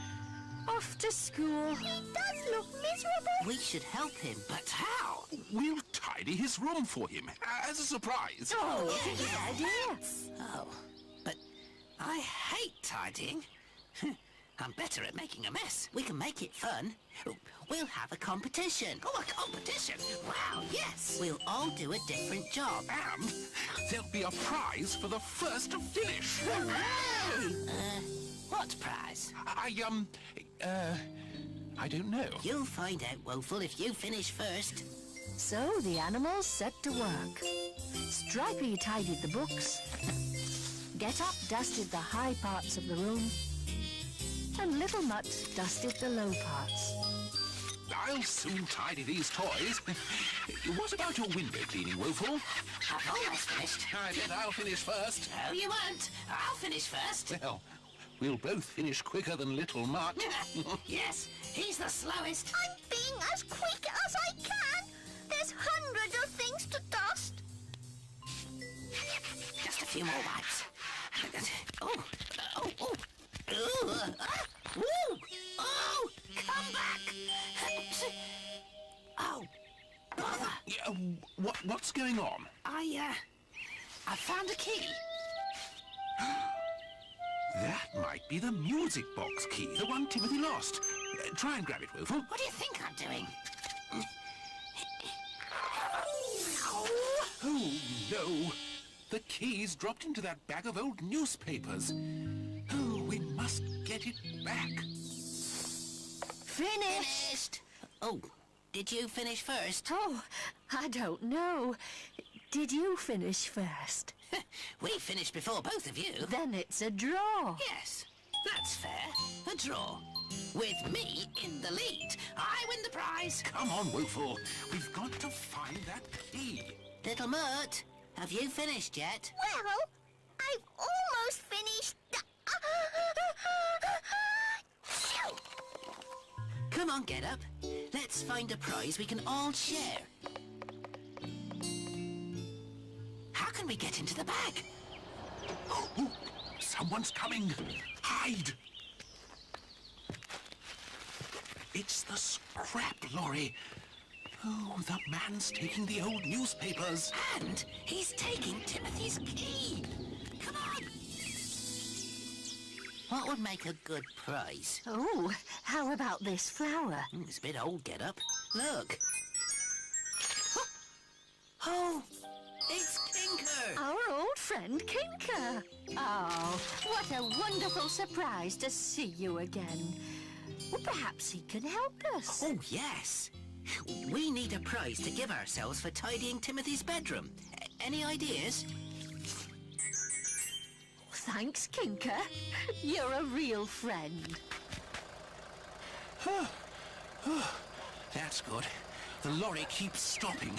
off to school. He does look miserable. We should help him, but how? We'll tidy his room for him as a surprise. Oh, good idea. Oh, but I hate tidying. I'm better at making a mess. We can make it fun. We'll have a competition. Oh, a competition? Wow, yes. We'll all do a different job. And there'll be a prize for the first to finish. Hooray! What prize? I don't know. You'll find out, Woeful, if you finish first. So the animals set to work. Stripey tidied the books. Get Up dusted the high parts of the room. And Little Mutt dusted the low parts. I'll soon tidy these toys. What about your window cleaning, Woeful? I've almost finished. I bet I'll finish first. No, you won't. I'll finish first. Well, we'll both finish quicker than Little Mutt. Yes, he's the slowest. I'm being as quick as I can. There's hundreds of things to dust. Just a few more wipes. Oh, oh, oh. Ooh, woo! Oh, come back! Oh, bother! Yeah, what's going on? I found a key. That might be the music box key, the one Timothy lost. Try and grab it, Woeful. What do you think I'm doing? Oh, no. The key's dropped into that bag of old newspapers. Oh, we must get it back. Finished! Oh, did you finish first? Oh, I don't know. Did you finish first? We finished before both of you. Then it's a draw. Yes, that's fair. A draw. With me in the lead. I win the prize. Come on, Woeful. We've got to find that key. Little Mutt, have you finished yet? Well, I've almost finished. Come on, Get Up. Let's find a prize we can all share. How can we get into the bag? Oh, someone's coming. Hide. It's the scrap lorry. Oh, the man's taking the old newspapers. And he's taking Timothy's key. Come on. What would make a good prize? Oh, how about this flower? It's a bit old, Get Up. Look. Oh, it's Kinker. Our old friend Kinker. Oh, what a wonderful surprise to see you again. Well, perhaps he can help us. Oh, yes. We need a prize to give ourselves for tidying Timothy's bedroom. Any ideas? Thanks, Kinker. You're a real friend. That's good. The lorry keeps stopping.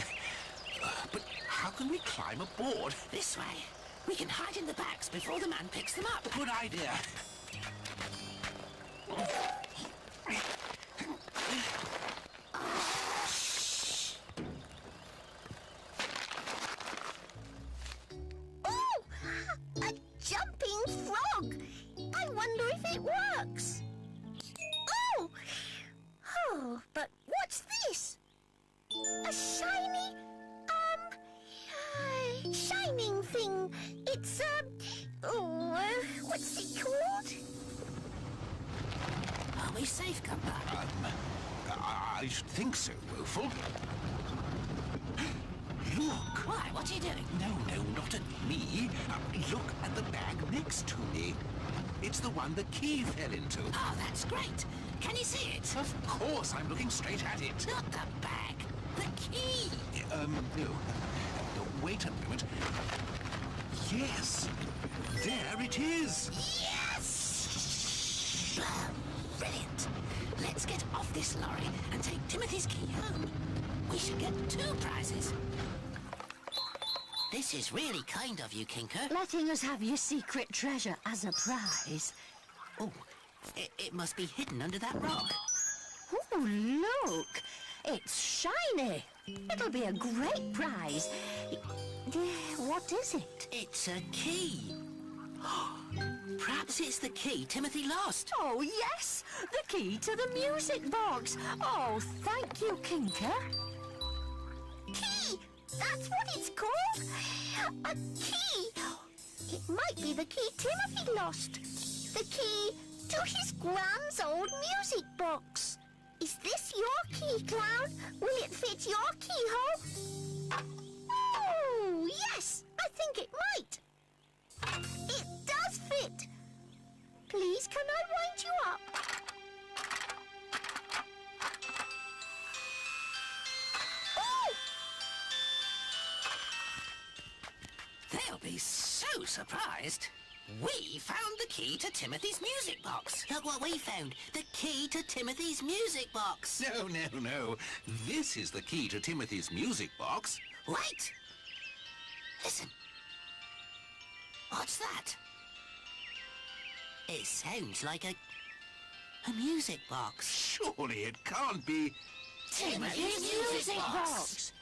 But how can we climb aboard? This way. We can hide in the bags before the man picks them up. Good idea. Oh, a jumping frog. I wonder if it works. Oh, oh, but what's this? A shiny, shining thing. It's, what's it called? Are we safe, Gumper? I should think so, Woeful. Look! Why? What are you doing? No, not at me. Look at the bag next to me. It's the one the key fell into. Oh, that's great. Can you see it? Of course, I'm looking straight at it. Not the bag. The key. No. Wait a moment. Yes! There it is! Yes! Brilliant. Let's Let's get off this lorry and take Timothy's key home. We should get 2 prizes. This is really kind of you, Kinker. Letting us have your secret treasure as a prize. Oh, it must be hidden under that rock. Oh, look! It's shiny. It'll be a great prize. What is it? It's a key. Perhaps it's the key Timothy lost. Oh, yes! The key to the music box. Oh, thank you, Kinker. Key! That's what it's called? A key! It might be the key Timothy lost. The key to his grand's old music box. Is this your key, Clown? Will it fit your keyhole? Oh, yes! I think it might. It does fit. Please, can I wind you up? Oh! They'll be so surprised. We found the key to Timothy's music box. Look what we found. The key to Timothy's music box. No. This is the key to Timothy's music box. Wait! Listen. What's that? It sounds like a music box. Surely it can't be... Timothy's music box!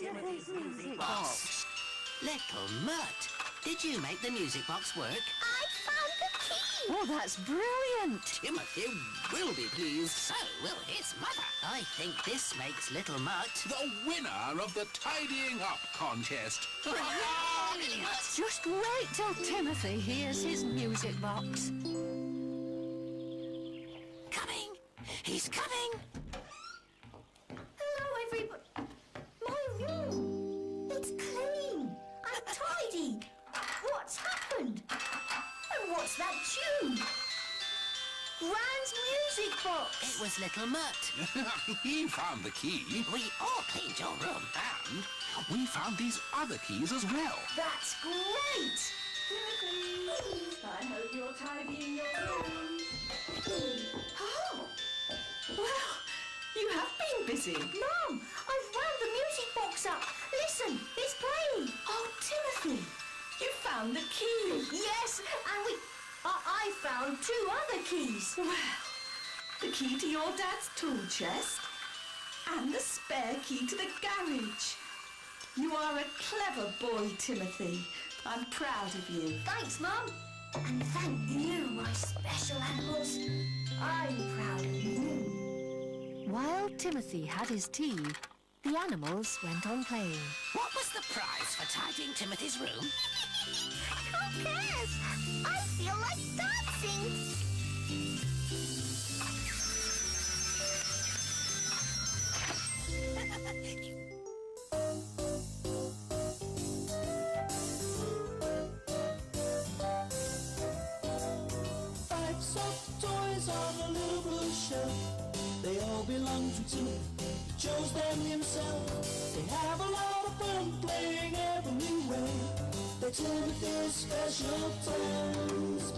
Timothy's music box. Little Mutt, did you make the music box work? I found the key! Oh, that's brilliant. Timothy will be pleased. So will his mother. I think this makes Little Mutt the winner of the Tidying Up contest. Just wait till Timothy hears his music box. Coming! He's coming! Hello, everybody. My room. It's clean. I'm tidy. What's happened? And what's that tune? Grand's music box. It was Little Mutt. He found the key. We all cleaned your room. And we found these other keys as well. That's great. I hope you're tidying your room. Oh! Well, you have been busy. Mum, I've wound the music box up. Listen, it's playing. Oh, Timothy, you found the key. Yes, and I found 2 other keys. Well, the key to your dad's tool chest and the spare key to the garage. You are a clever boy, Timothy. I'm proud of you. Thanks, Mum. And thank you, my special animals. I'm proud of you. While Timothy had his tea, the animals went on playing. What was the prize for tidying Timothy's room? Who cares? I feel like dancing. Five soft toys on a little blue shelf. They all belong to Timothy. He chose them himself. They have a lot of fun playing every way. They're Timothy's special toys.